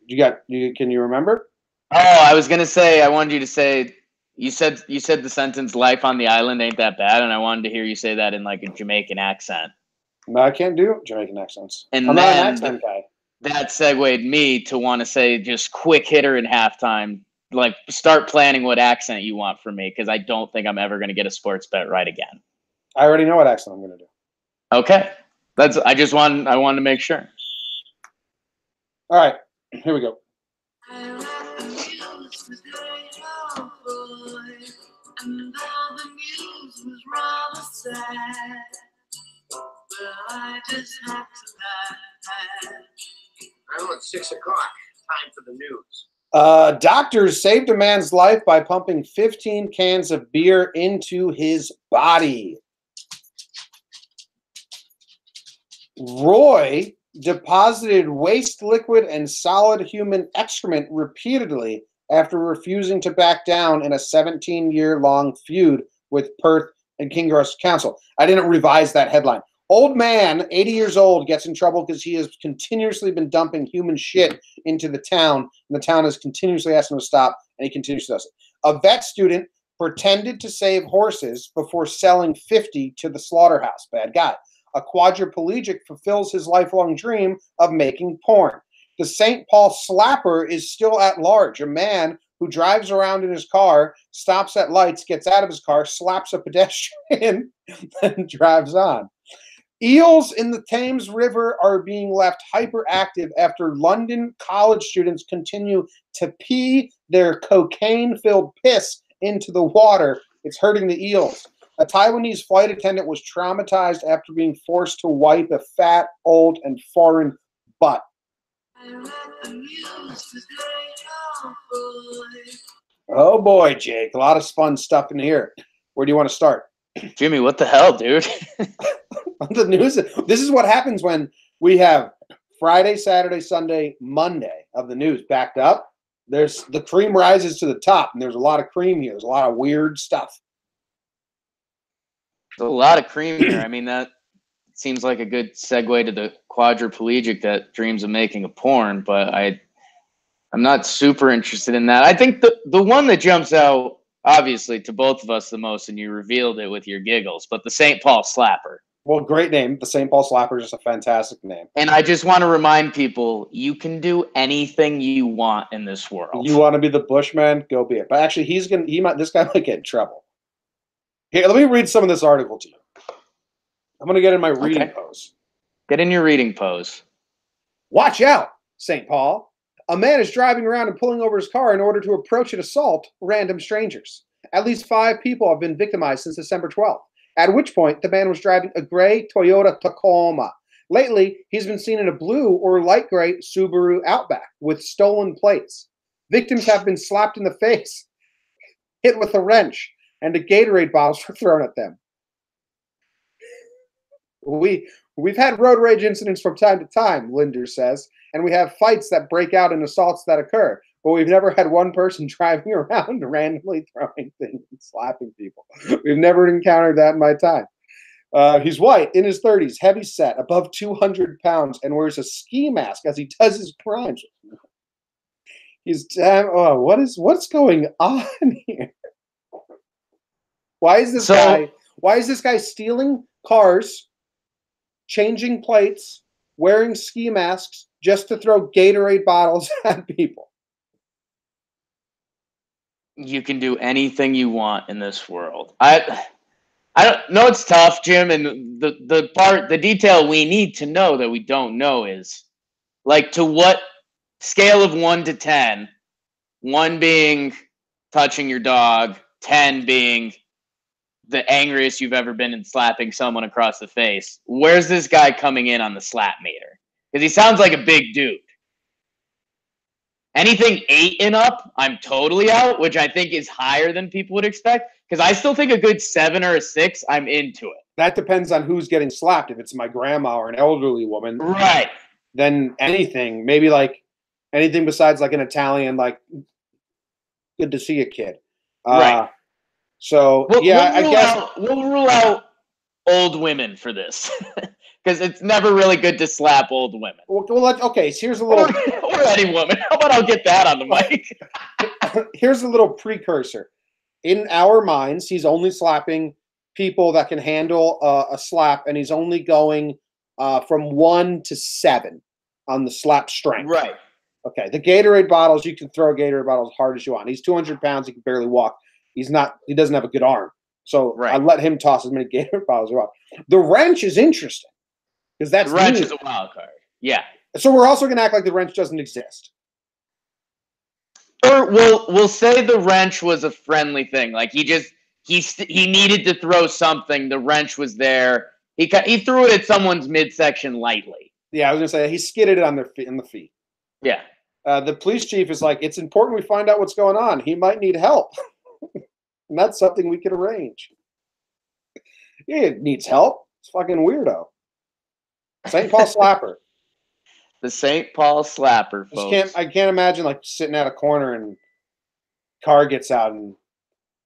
Can you remember? Oh, I was going to say, I wanted you to say, you said the sentence, life on the island ain't that bad, and I wanted to hear you say that in like a Jamaican accent. No, I can't do Jamaican accents. And I'm not an accent guy. That segued me to want to say just quick hitter in halftime. Like, start planning what accent you want from me, because I don't think I'm ever going to get a sports bet right again. I already know what accent I'm going to do. Okay. I wanted to make sure. All right. Here we go. It's 6 o'clock. Time for the news. Doctors saved a man's life by pumping 15 cans of beer into his body. Roy deposited waste liquid and solid human excrement repeatedly after refusing to back down in a 17-year-long feud with Perth and Kinross Council. I didn't revise that headline. Old man, 80 years old, gets in trouble because he has continuously been dumping human shit into the town, and the town has continuously asked him to stop, and he continues to do it. A vet student pretended to save horses before selling 50 to the slaughterhouse. Bad guy. A quadriplegic fulfills his lifelong dream of making porn. The St. Paul slapper is still at large. A man who drives around in his car, stops at lights, gets out of his car, slaps a pedestrian, and drives on. Eels in the Thames River are being left hyperactive after London college students continue to pee their cocaine-filled piss into the water. It's hurting the eels. A Taiwanese flight attendant was traumatized after being forced to wipe a fat, old, and foreign butt. Oh boy, Jake. A lot of fun stuff in here. Where do you want to start? Jimmy, what the hell, dude? The news. This is what happens when we have Friday, Saturday, Sunday, Monday of the news backed up. There's the cream rises to the top, and there's a lot of cream here. There's a lot of weird stuff. There's a lot of cream here. I mean, that seems like a good segue to the quadriplegic that dreams of making a porn, but I'm not super interested in that. I think the one that jumps out, obviously, to both of us the most, and you revealed it with your giggles, but the St. Paul slapper. Well, great name. The St. Paul Slapper is just a fantastic name. And I just want to remind people, you can do anything you want in this world. You want to be the Bushman? Go be it. But actually, this guy might get in trouble. Here, let me read some of this article to you. I'm going to get in my reading pose. Get in your reading pose. Watch out, St. Paul. A man is driving around and pulling over his car in order to approach and assault random strangers. At least 5 people have been victimized since December 12th, at which point the man was driving a gray Toyota Tacoma. Lately, he's been seen in a blue or light gray Subaru Outback with stolen plates. Victims have been slapped in the face, hit with a wrench, and the Gatorade bottles were thrown at them. We've had road rage incidents from time to time, Linder says, and we have fights that break out and assaults that occur, but we've never had one person driving around randomly throwing things and slapping people. We've never encountered that in my time. He's white, in his 30s, heavy set, above 200 pounds, and wears a ski mask as he does his crimes. He's what's going on here? Why is this guy stealing cars, changing plates, wearing ski masks just to throw Gatorade bottles at people? You can do anything you want in this world. I don't know. It's tough, Jim, and the detail we need to know that we don't know is, like, to what scale of 1 to 10, 1 being touching your dog, 10 being the angriest you've ever been in slapping someone across the face. Where's this guy coming in on the slap meter? Because he sounds like a big dude. Anything 8 and up, I'm totally out, which I think is higher than people would expect. Because I still think a good 7 or a 6, I'm into it. That depends on who's getting slapped. If it's my grandma or an elderly woman, right? Then anything, maybe like anything besides like an Italian, like good to see you, kid. Right. So we'll rule out old women for this. Because it's never really good to slap old women. Okay, so here's a little... or any woman. How about I'll get that on the mic? Here's a little precursor. In our minds, he's only slapping people that can handle a slap, and he's only going from 1 to 7 on the slap strength. Right. Okay, the Gatorade bottles, you can throw a Gatorade bottle as hard as you want. He's 200 pounds. He can barely walk. He doesn't have a good arm. So I let him toss as many Gatorade bottles as he wants. The wrench is interesting. Because that's the wrench is a wild card. Yeah. So we're also going to act like the wrench doesn't exist. Or we'll say the wrench was a friendly thing. Like he needed to throw something. The wrench was there. He threw it at someone's midsection lightly. Yeah, I was going to say he skidded it in the feet. Yeah. The police chief is like, it's important we find out what's going on. He might need help. And that's something we could arrange. He needs help. It's fucking weirdo. St. Paul Slapper. The St. Paul Slapper, folks. I can't imagine like sitting at a corner and car gets out and.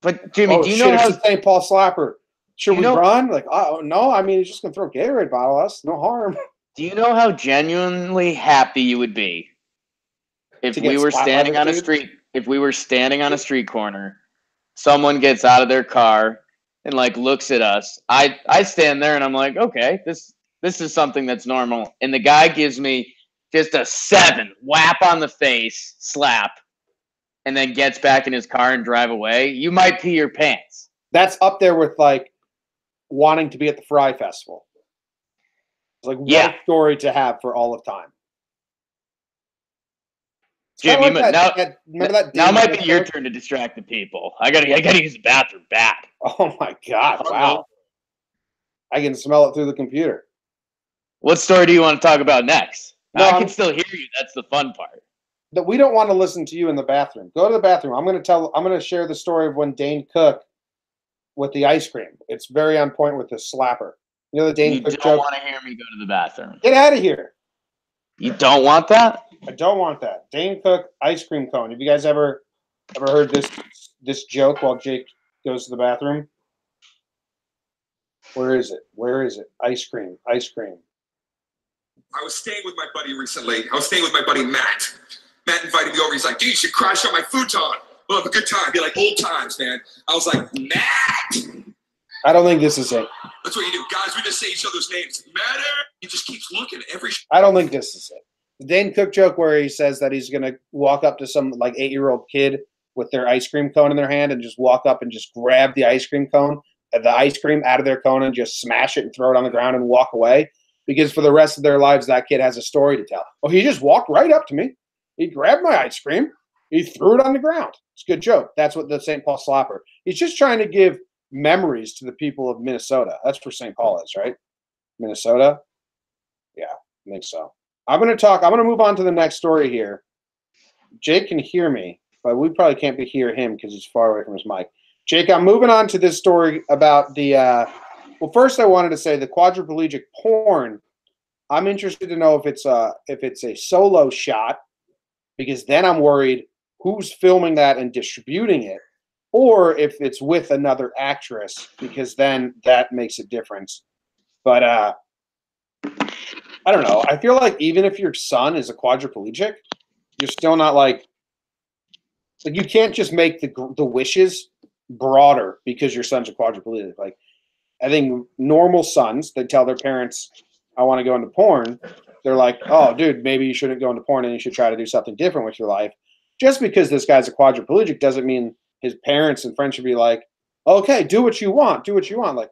But Jimmy, do you know how St. Paul Slapper? Should we run? Like, oh no! I mean, he's just gonna throw a Gatorade bottle at us. No harm. Do you know how genuinely happy you would be if we were standing on a street? If we were standing on a street corner, someone gets out of their car and like looks at us. I stand there and I'm like, okay, this is something that's normal. And the guy gives me just a 7 whap on the face, slap, and then gets back in his car and drive away. You might pee your pants. That's up there with like wanting to be at the Fry Festival. It's like what a story to have for all of time. Jim, now might be your turn to distract the people. I gotta use the bathroom bad. Oh my God! Wow. I can smell it through the computer. What story do you want to talk about next? No, I can still hear you. That's the fun part. That we don't want to listen to you in the bathroom. Go to the bathroom. I'm going to share the story of when Dane Cook with the ice cream. It's very on point with the slapper. You know the Dane Cook joke? You don't want to hear me go to the bathroom. Get out of here. You don't want that? I don't want that. Dane Cook ice cream cone. Have you guys ever heard this joke while Jake goes to the bathroom? Where is it? Ice cream. I was staying with my buddy recently. I was staying with my buddy Matt. Matt invited me over. He's like, dude, you should crash on my futon. We'll have a good time. Be like old times, man. I was like, Matt, I don't think this is it. That's what you do, guys. We just say each other's names. Matter. He just keeps looking every. I don't think this is it. The Dane Cook joke where he says that he's gonna walk up to some like 8-year-old kid with their ice cream cone in their hand and just walk up and just grab the ice cream cone, the ice cream out of their cone and just smash it and throw it on the ground and walk away. Because for the rest of their lives, that kid has a story to tell. Oh, he just walked right up to me. He grabbed my ice cream. He threw it on the ground. It's a good joke. That's what the St. Paul Slapper. He's just trying to give memories to the people of Minnesota. That's where St. Paul is, right? Minnesota? Yeah, I think so. I'm going to move on to the next story here. Jake can hear me, but we probably can't hear him because he's far away from his mic. Jake, I'm moving on to this story about the, well, first I wanted to say the quadriplegic porn. I'm interested to know if it's a solo shot, because then I'm worried who's filming that and distributing it, or if it's with another actress, because then that makes a difference. But I don't know. I feel like even if your son is a quadriplegic, you're still not like you can't just make the wishes broader because your son's a quadriplegic. Like, I think normal sons, they tell their parents, I want to go into porn. They're like, oh, dude, maybe you shouldn't go into porn and you should try to do something different with your life. Just because this guy's a quadriplegic doesn't mean his parents and friends should be like, okay, do what you want. Do what you want. Like,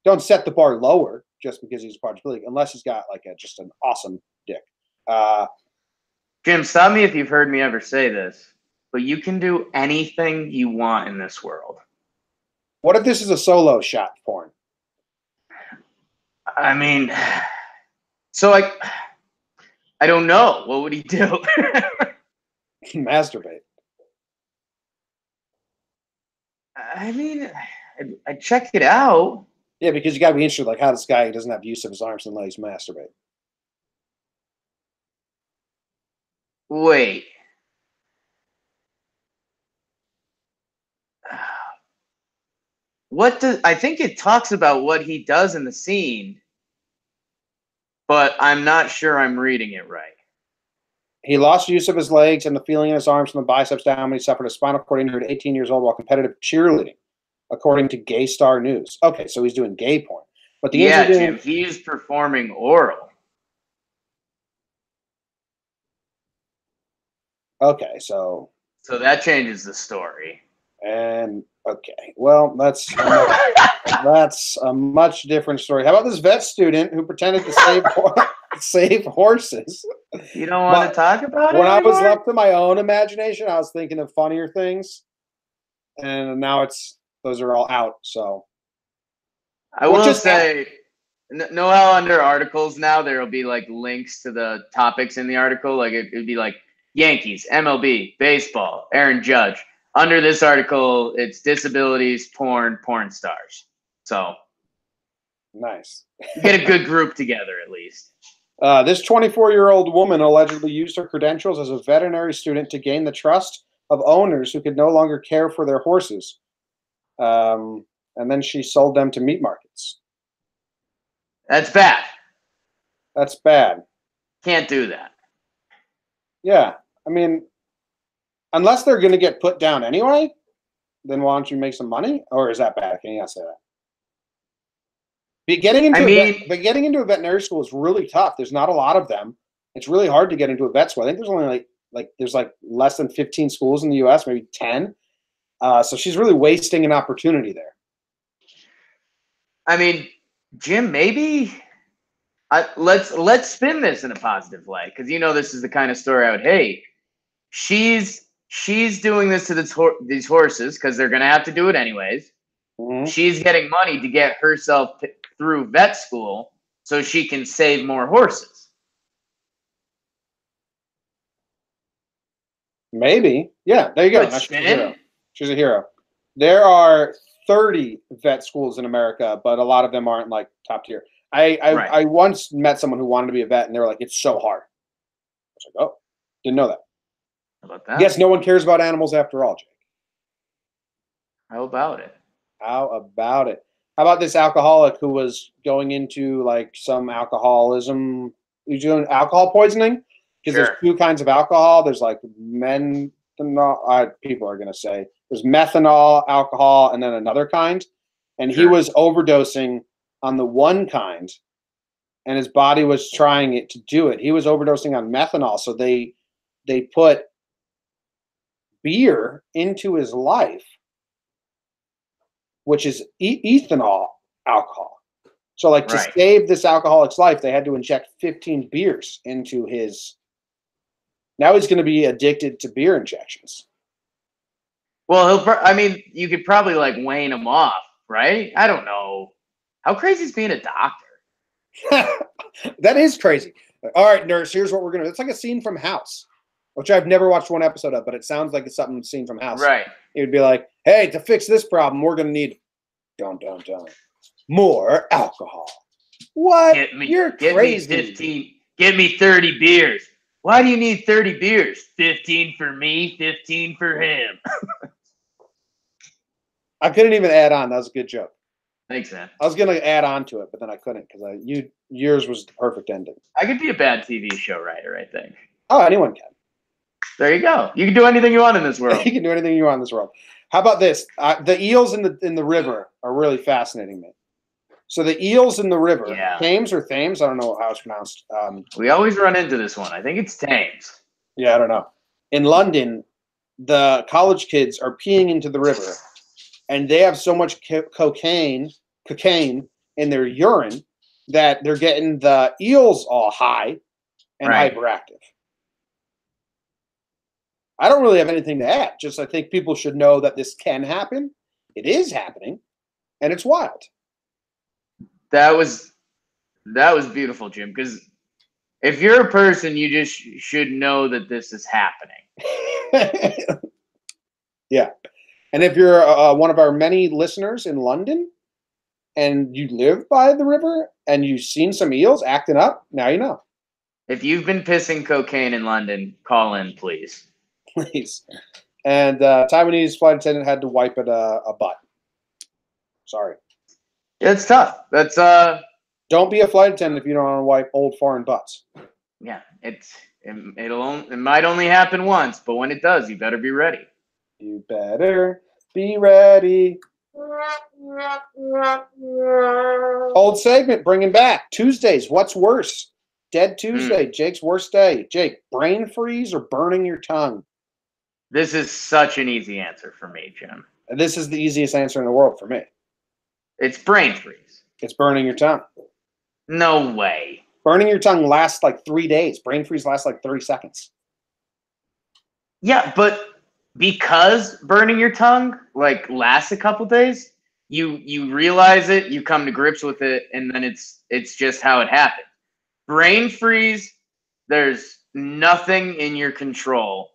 don't set the bar lower just because he's a quadriplegic, unless he's got like just an awesome dick. Jim, stop me if you've heard me ever say this, but you can do anything you want in this world. What if this is a solo shot porn? I mean, so I don't know. What would he do? Masturbate. I mean, I'd check it out. Yeah, because you got to be interested, like how this guy doesn't have use of his arms and legs masturbate. Wait. I think it talks about what he does in the scene, but I'm not sure I'm reading it right. He lost use of his legs and the feeling in his arms from the biceps down when he suffered a spinal cord injury at 18 years old while competitive cheerleading, according to Gay Star News. Okay, so he's doing gay porn. But the Jim, he's performing oral. Okay, so that changes the story. And okay, well, that's a much different story. How about this vet student who pretended to save horses? You don't want to talk about it When anymore? I was left to my own imagination, I was thinking of funnier things, and now those are all out. So I will say, know how under articles now there will be like links to the topics in the article. Like it would be like Yankees, MLB, baseball, Aaron Judge. Under this article, it's disabilities, porn stars. So nice. Get a good group together at least. This 24-year-old woman allegedly used her credentials as a veterinary student to gain the trust of owners who could no longer care for their horses. And then she sold them to meat markets. That's bad. That's bad. Can't do that. Yeah. I mean, unless they're going to get put down anyway, then why don't you make some money? Or is that bad? Can you not say that? But getting into a veterinary school is really tough. There's not a lot of them. It's really hard to get into a vet school. I think there's only there's less than 15 schools in the U.S., maybe 10. So she's really wasting an opportunity there. I mean, Jim, maybe let's spin this in a positive light, because this is the kind of story I would hate. She's doing this to these horses because they're going to have to do it anyways. Mm-hmm. She's getting money to get herself through vet school so she can save more horses. Maybe. Yeah, there you go. She's a hero. There are 30 vet schools in America, but a lot of them aren't like top tier. I once met someone who wanted to be a vet, and they were like, it's so hard. I was like, oh, didn't know that. How about that? Guess no one cares about animals after all, Jake. How about it? How about it? How about this alcoholic who was going into some alcoholism? He's doing alcohol poisoning because there's two kinds of alcohol. There's people are going to say there's methanol alcohol and then another kind. and he Sure. was overdosing on the one kind, and his body was trying it to do it. He was overdosing on methanol, so they put beer into his life, which is ethanol alcohol. So, like, to Right. save this alcoholic's life, they had to inject 15 beers into his. Now he's going to be addicted to beer injections. Well, I mean, you could probably like wane him off, right? I don't know. How crazy is being a doctor? That is crazy. All right, nurse, here's what we're going to do. It's like a scene from House, which I've never watched one episode of, but it sounds like it's something seen from House. Right. It would be like, hey, to fix this problem, we're going to need more alcohol. What? You're crazy. Me 15. Get me 30 beers. Why do you need 30 beers? 15 for me, 15 for him. I couldn't even add on. That was a good joke. Thanks, man. I was going to add on to it, but then I couldn't because yours was the perfect ending. I could be a bad TV show writer, I think. Oh, anyone can. There you go. You can do anything you want in this world. You can do anything you want in this world. How about this? The eels in the river are really fascinating me. So the eels in the river, Thames or Thames, I don't know how it's pronounced. We always run into this one. I think it's Thames. Yeah, I don't know. In London, the college kids are peeing into the river, and they have so much cocaine in their urine that they're getting the eels all high and hyperactive. I don't really have anything to add. Just I think people should know that this can happen. It is happening, and it's wild. That was beautiful, Jim, because if you're a person, you just should know that this is happening. Yeah. And if you're one of our many listeners in London and you live by the river and you've seen some eels acting up, now you know. If you've been pissing cocaine in London, call in, please. Please. And Taiwanese flight attendant had to wipe at a butt. Sorry. Yeah, it's tough. That's Don't be a flight attendant if you don't want to wipe old foreign butts. Yeah, it might only happen once, but when it does, you better be ready. You better be ready. Old segment, bringing back Tuesdays. What's worse? Dead Tuesday. Jake's worst day. Jake, brain freeze or burning your tongue? This is such an easy answer for me, Jim. This is the easiest answer in the world for me. It's brain freeze. It's burning your tongue. No way. Burning your tongue lasts like 3 days. Brain freeze lasts like 30 seconds. Yeah, but because burning your tongue like lasts a couple days, you realize it, you come to grips with it, and then it's just how it happened. Brain freeze, there's nothing in your control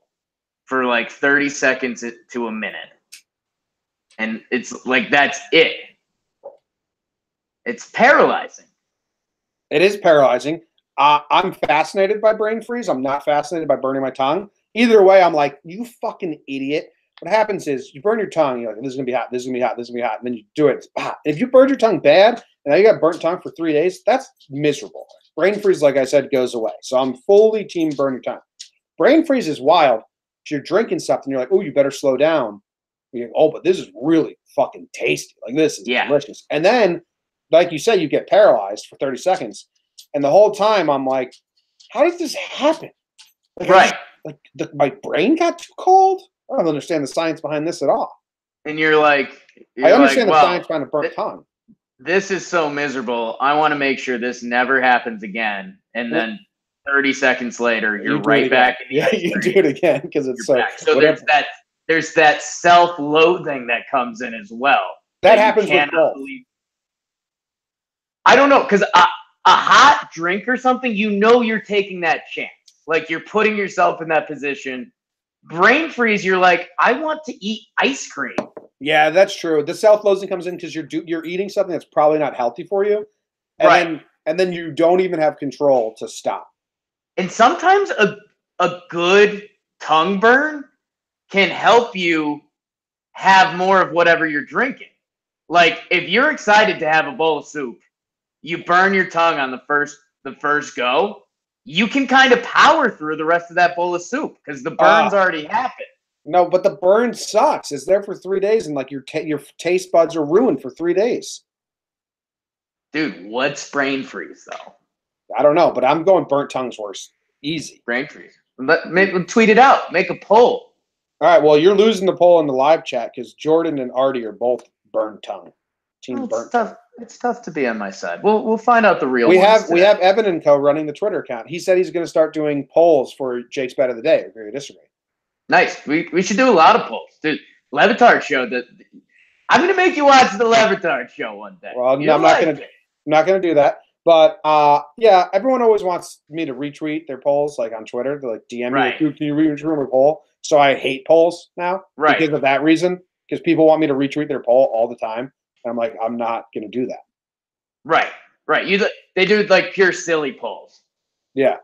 for like 30 seconds to a minute. And it's like that's it. It's paralyzing. It is paralyzing. I'm fascinated by brain freeze. I'm not fascinated by burning my tongue. Either way, I'm like, you fucking idiot. What happens is you burn your tongue. You're like, this is going to be hot. This is going to be hot. This is going to be hot. And then you do it. It's hot. If you burn your tongue bad and now you got burnt tongue for 3 days, that's miserable. Brain freeze, like I said, goes away. So I'm fully team burn your tongue. Brain freeze is wild. If you're drinking something, you're like, oh, you better slow down. You're like, oh, but this is really fucking tasty. Like, this is delicious. And then, like you said, you get paralyzed for 30 seconds. And the whole time I'm like, how does this happen? Like, my brain got too cold? I don't understand the science behind this at all. And you're like, I understand the science behind a burnt tongue. This is so miserable. I want to make sure this never happens again. And then 30 seconds later, you're right back. Yeah, you do it again because it's so. So there's that self-loathing that comes in as well. That happens with both. I don't know, because a hot drink or something, you know you're taking that chance. Like you're putting yourself in that position. Brain freeze, you're like, I want to eat ice cream. Yeah, that's true. The self-loathing comes in because you're eating something that's probably not healthy for you, and then you don't even have control to stop. And sometimes a good tongue burn can help you have more of whatever you're drinking. Like if you're excited to have a bowl of soup, you burn your tongue on the first go, you can kind of power through the rest of that bowl of soup because the burn's already happened. No, but the burn sucks. It's there for 3 days, and like your taste buds are ruined for 3 days. Dude, what's brain freeze though? I don't know, but I'm going burnt tongue's worse. Easy. Brain freeze. Tweet it out. Make a poll. All right. Well, you're losing the poll in the live chat because Jordan and Artie are both burnt tongue. Team burnt tongue. It's tough to be on my side. We'll find out the real. We have Evan and Co running the Twitter account. He said he's going to start doing polls for Jake's bet of the day. Agree or disagree? Nice. We should do a lot of polls, dude. Levitard show that. I'm going to make you watch the Levitard show one day. Well, no, I'm not going to do that. But yeah, everyone always wants me to retweet their polls, like on Twitter. They're like, DM me, can you retweet my poll? So I hate polls now because of that reason. Because people want me to retweet their poll all the time, and I'm like, I'm not going to do that. Right. They do like pure silly polls. Yeah.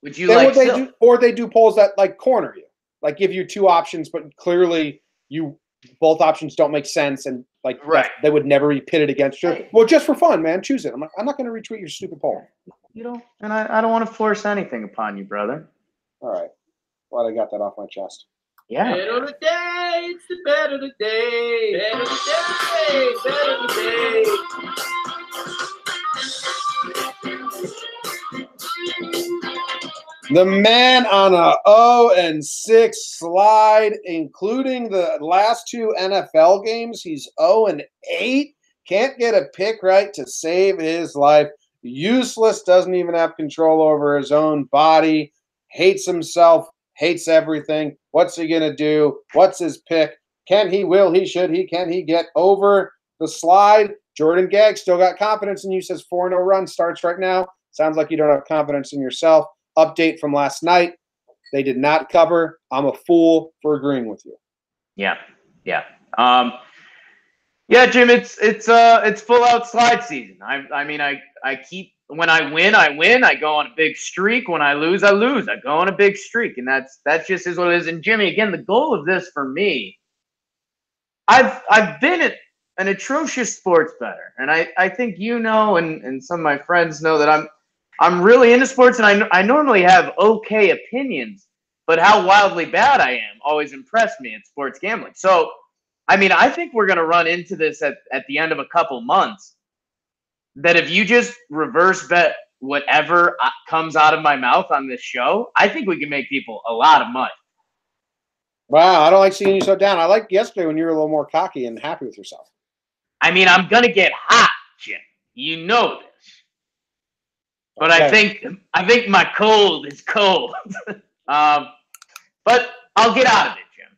Would you like? They do polls that like corner you, like give you two options, but clearly both options don't make sense, and like they would never be pitted against you. Well, just for fun, man, choose it. I'm like, I'm not going to retweet your stupid poll. You don't, and I don't want to force anything upon you, brother. All right, glad I got that off my chest. Yeah. Bet of the day, it's the bet of the day. Bet of the day, bet of the day. The man on a 0-6 slide, including the last two NFL games. He's 0-8. Can't get a pick right to save his life. Useless, doesn't even have control over his own body. Hates himself, hates everything. What's he going to do? What's his pick? Can he, will he, should he, can he get over the slide? Jordan Gagg still got confidence in you, says 4-0 run starts right now. Sounds like you don't have confidence in yourself. Update from last night. They did not cover. I'm a fool for agreeing with you. Yeah. Yeah, Jim, it's full out slide season. I mean, I keep, when I win, I go on a big streak. When I lose, I lose. I go on a big streak. And that's just is what it is. And Jimmy, again, the goal of this for me, I've been an atrocious sports bettor. And I think and some of my friends know that I'm really into sports, and I normally have okay opinions, but how wildly bad I am always impressed me in sports gambling. So, I mean, I think we're going to run into this at the end of a couple months, that if you just reverse bet whatever comes out of my mouth on this show, I think we can make people a lot of money. Wow, I don't like seeing you so down. I liked yesterday when you were a little more cocky and happy with yourself. I mean, I'm going to get hot, Jim. You know this. But okay. I think my cold is cold. But I'll get out of it, Jim.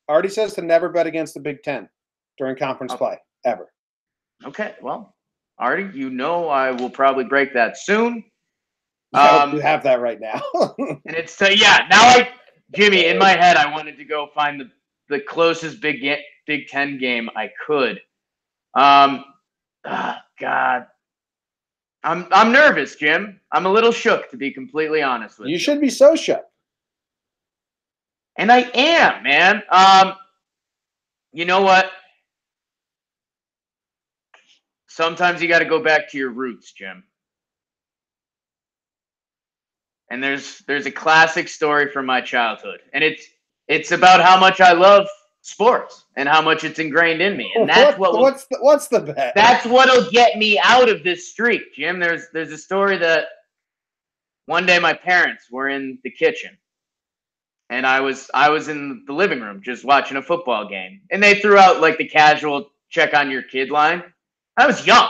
Artie says to never bet against the Big Ten during conference play, ever. Okay, well, Artie, I will probably break that soon. You have that right now. And it's Jimmy, in my head, I wanted to go find the closest Big Ten game I could. God. I'm nervous, Jim. I'm a little shook, to be completely honest with you. You should be so shook. And I am, man. You know what? Sometimes you got to go back to your roots, Jim. And there's a classic story from my childhood, and it's about how much I love sports and how much it's ingrained in me. And that's what's the bet? That's what'll get me out of this streak, Jim. There's a story that one day my parents were in the kitchen, and I was in the living room just watching a football game, and they threw out like the casual check on your kid line. I was young.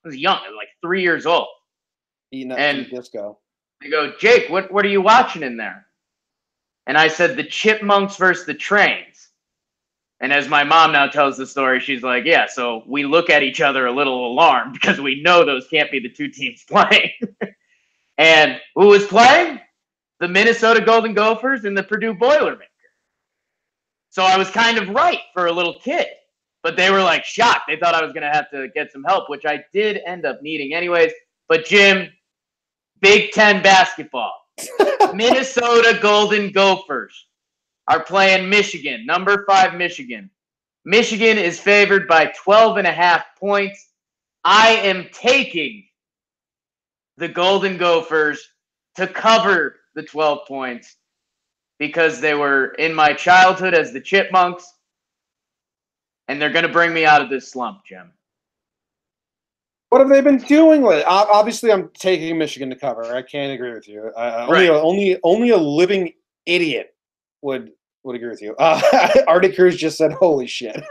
I was like 3 years old. Eating up some disco. They go, Jake, what are you watching in there? And I said, the Chipmunks versus the Trains. And as my mom now tells the story, she's like, yeah, so we look at each other a little alarmed because we know those can't be the two teams playing. And who was playing? The Minnesota Golden Gophers and the Purdue Boilermakers. So I was kind of right for a little kid. But they were like shocked. They thought I was going to have to get some help, which I did end up needing anyways. But Jim, Big Ten basketball. Minnesota Golden Gophers are playing Michigan, number 5 Michigan. Michigan is favored by 12.5 points. I am taking the Golden Gophers to cover the 12 points. because they were in my childhood as the Chipmunks, and they're going to bring me out of this slump, Jim. What have they been doing lately? Obviously, I'm taking Michigan to cover. I can't agree with you. Only a living idiot would agree with you. Artie Cruz just said, "Holy shit!"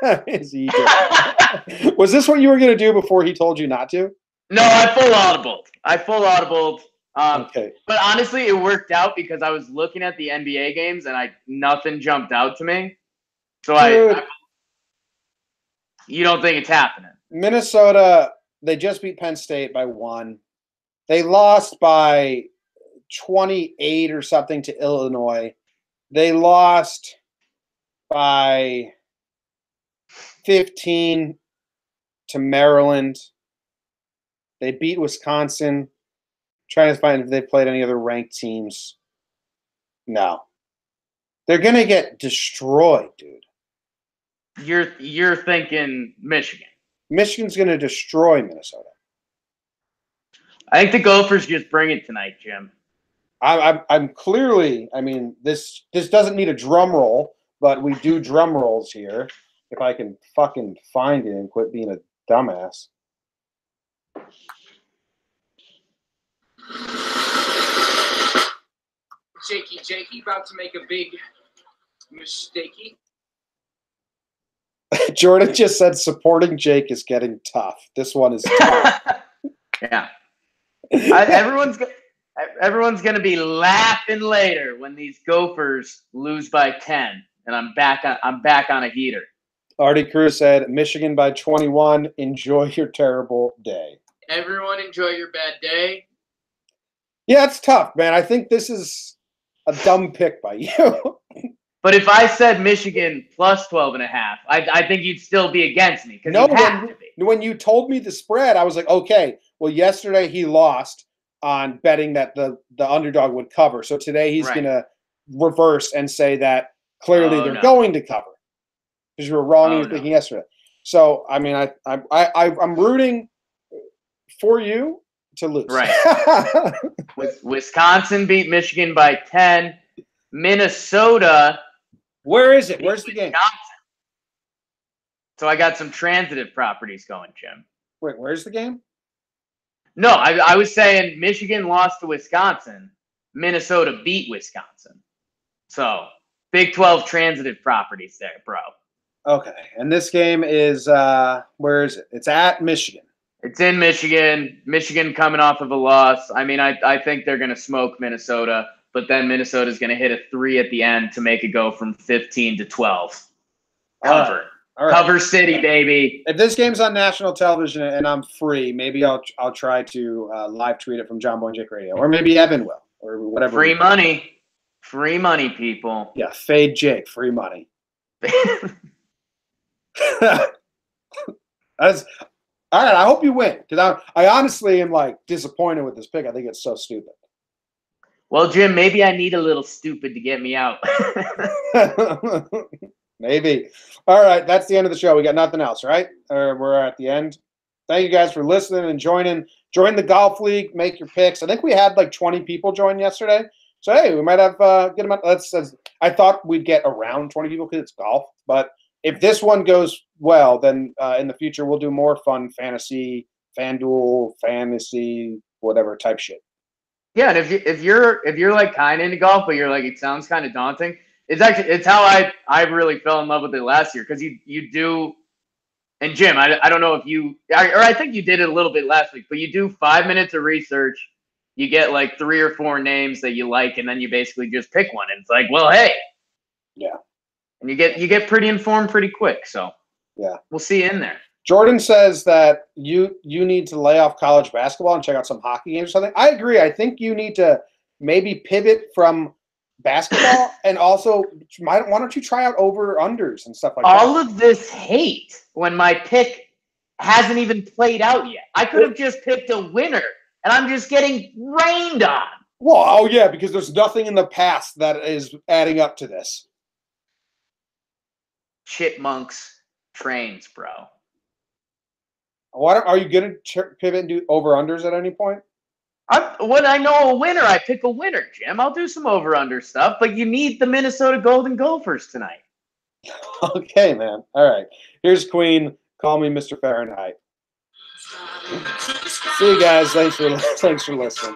Was this what you were going to do before he told you not to? No, I full audibled. Okay. But honestly, it worked out because I was looking at the NBA games and nothing jumped out to me. So Dude, you don't think it's happening? Minnesota, they just beat Penn State by 1. They lost by 28 or something to Illinois. They lost by 15 to Maryland. They beat Wisconsin. Trying to find if they played any other ranked teams. No. They're going to get destroyed, dude. You're thinking Michigan. Michigan's going to destroy Minnesota. I think the Gophers just bring it tonight, Jim. I'm clearly, I mean, this doesn't need a drum roll, but we do drum rolls here. If I can fucking find it and quit being a dumbass. Jakey, about to make a big mistakey. Jordan just said supporting Jake is getting tough. This one is tough. Yeah. Everyone's going to be laughing later when these Gophers lose by 10, and I'm back on a heater. Artie Cruz said, Michigan by 21. Enjoy your terrible day. Everyone enjoy your bad day. Yeah, it's tough, man. I think this is a dumb pick by you. But if I said Michigan plus 12.5, I think you'd still be against me. No, when you told me the spread, I was like, okay, well, yesterday he lost on betting that the underdog would cover. So today he's going to reverse and say that clearly they're going to cover. Because you were wrong in your thinking yesterday. So, I mean, I'm rooting for you to lose. Right. Wisconsin beat Michigan by 10. Minnesota. Where is it? Where's the game? So I got some transitive properties going, Jim. Wait, where's the game? No, I was saying Michigan lost to Wisconsin. Minnesota beat Wisconsin. So Big 12 transitive properties there, bro. Okay. And this game is, where is it? It's at Michigan. It's in Michigan. Michigan coming off of a loss. I mean, I think they're going to smoke Minnesota, but then Minnesota's going to hit a 3 at the end to make it go from 15 to 12. Cover. All right. Cover City, baby. If this game's on national television and I'm free, maybe I'll try to live tweet it from Jomboy and Jake Radio, or maybe Evan will, or whatever. Free money. Free money, people. Yeah, fade Jake. Free money. That's all right. I hope you win, because I honestly am like disappointed with this pick. I think it's so stupid. Well, Jim, maybe I need a little stupid to get me out. Maybe. All right, that's the end of the show. We got nothing else, right? We're at the end. Thank you guys for listening and joining. Join the golf league. Make your picks. I think we had like 20 people join yesterday. So hey, we might have get them. I thought we'd get around 20 people because it's golf, but if this one goes well, then in the future we'll do more fun fantasy, FanDuel, fantasy, whatever type shit. Yeah, and if you're like kind of into golf, but you're like, it sounds kind of daunting. It's how I really fell in love with it last year, because you do. And Jim, I don't know if I think you did it a little bit last week, but you do 5 minutes of research. You get like 3 or 4 names that you like, and then you basically just pick one. And it's like, well, hey. Yeah. And you get pretty informed pretty quick. So yeah, we'll see you in there. Jordan says that you need to lay off college basketball and check out some hockey games or something. I agree. I think you need to maybe pivot from basketball and also why don't you try out over-unders and stuff like that? All of this hate when my pick hasn't even played out yet. I could have just picked a winner, and I'm just getting rained on. Well, oh yeah, because there's nothing in the past that is adding up to this. Chipmunks trains, bro. Are you going to pivot and do over-unders at any point? When I know a winner, I pick a winner, Jim. I'll do some over-under stuff, but you need the Minnesota Golden Gophers tonight. Okay, man. All right. Here's Queen. Call me Mr. Fahrenheit. See you guys. Thanks for listening.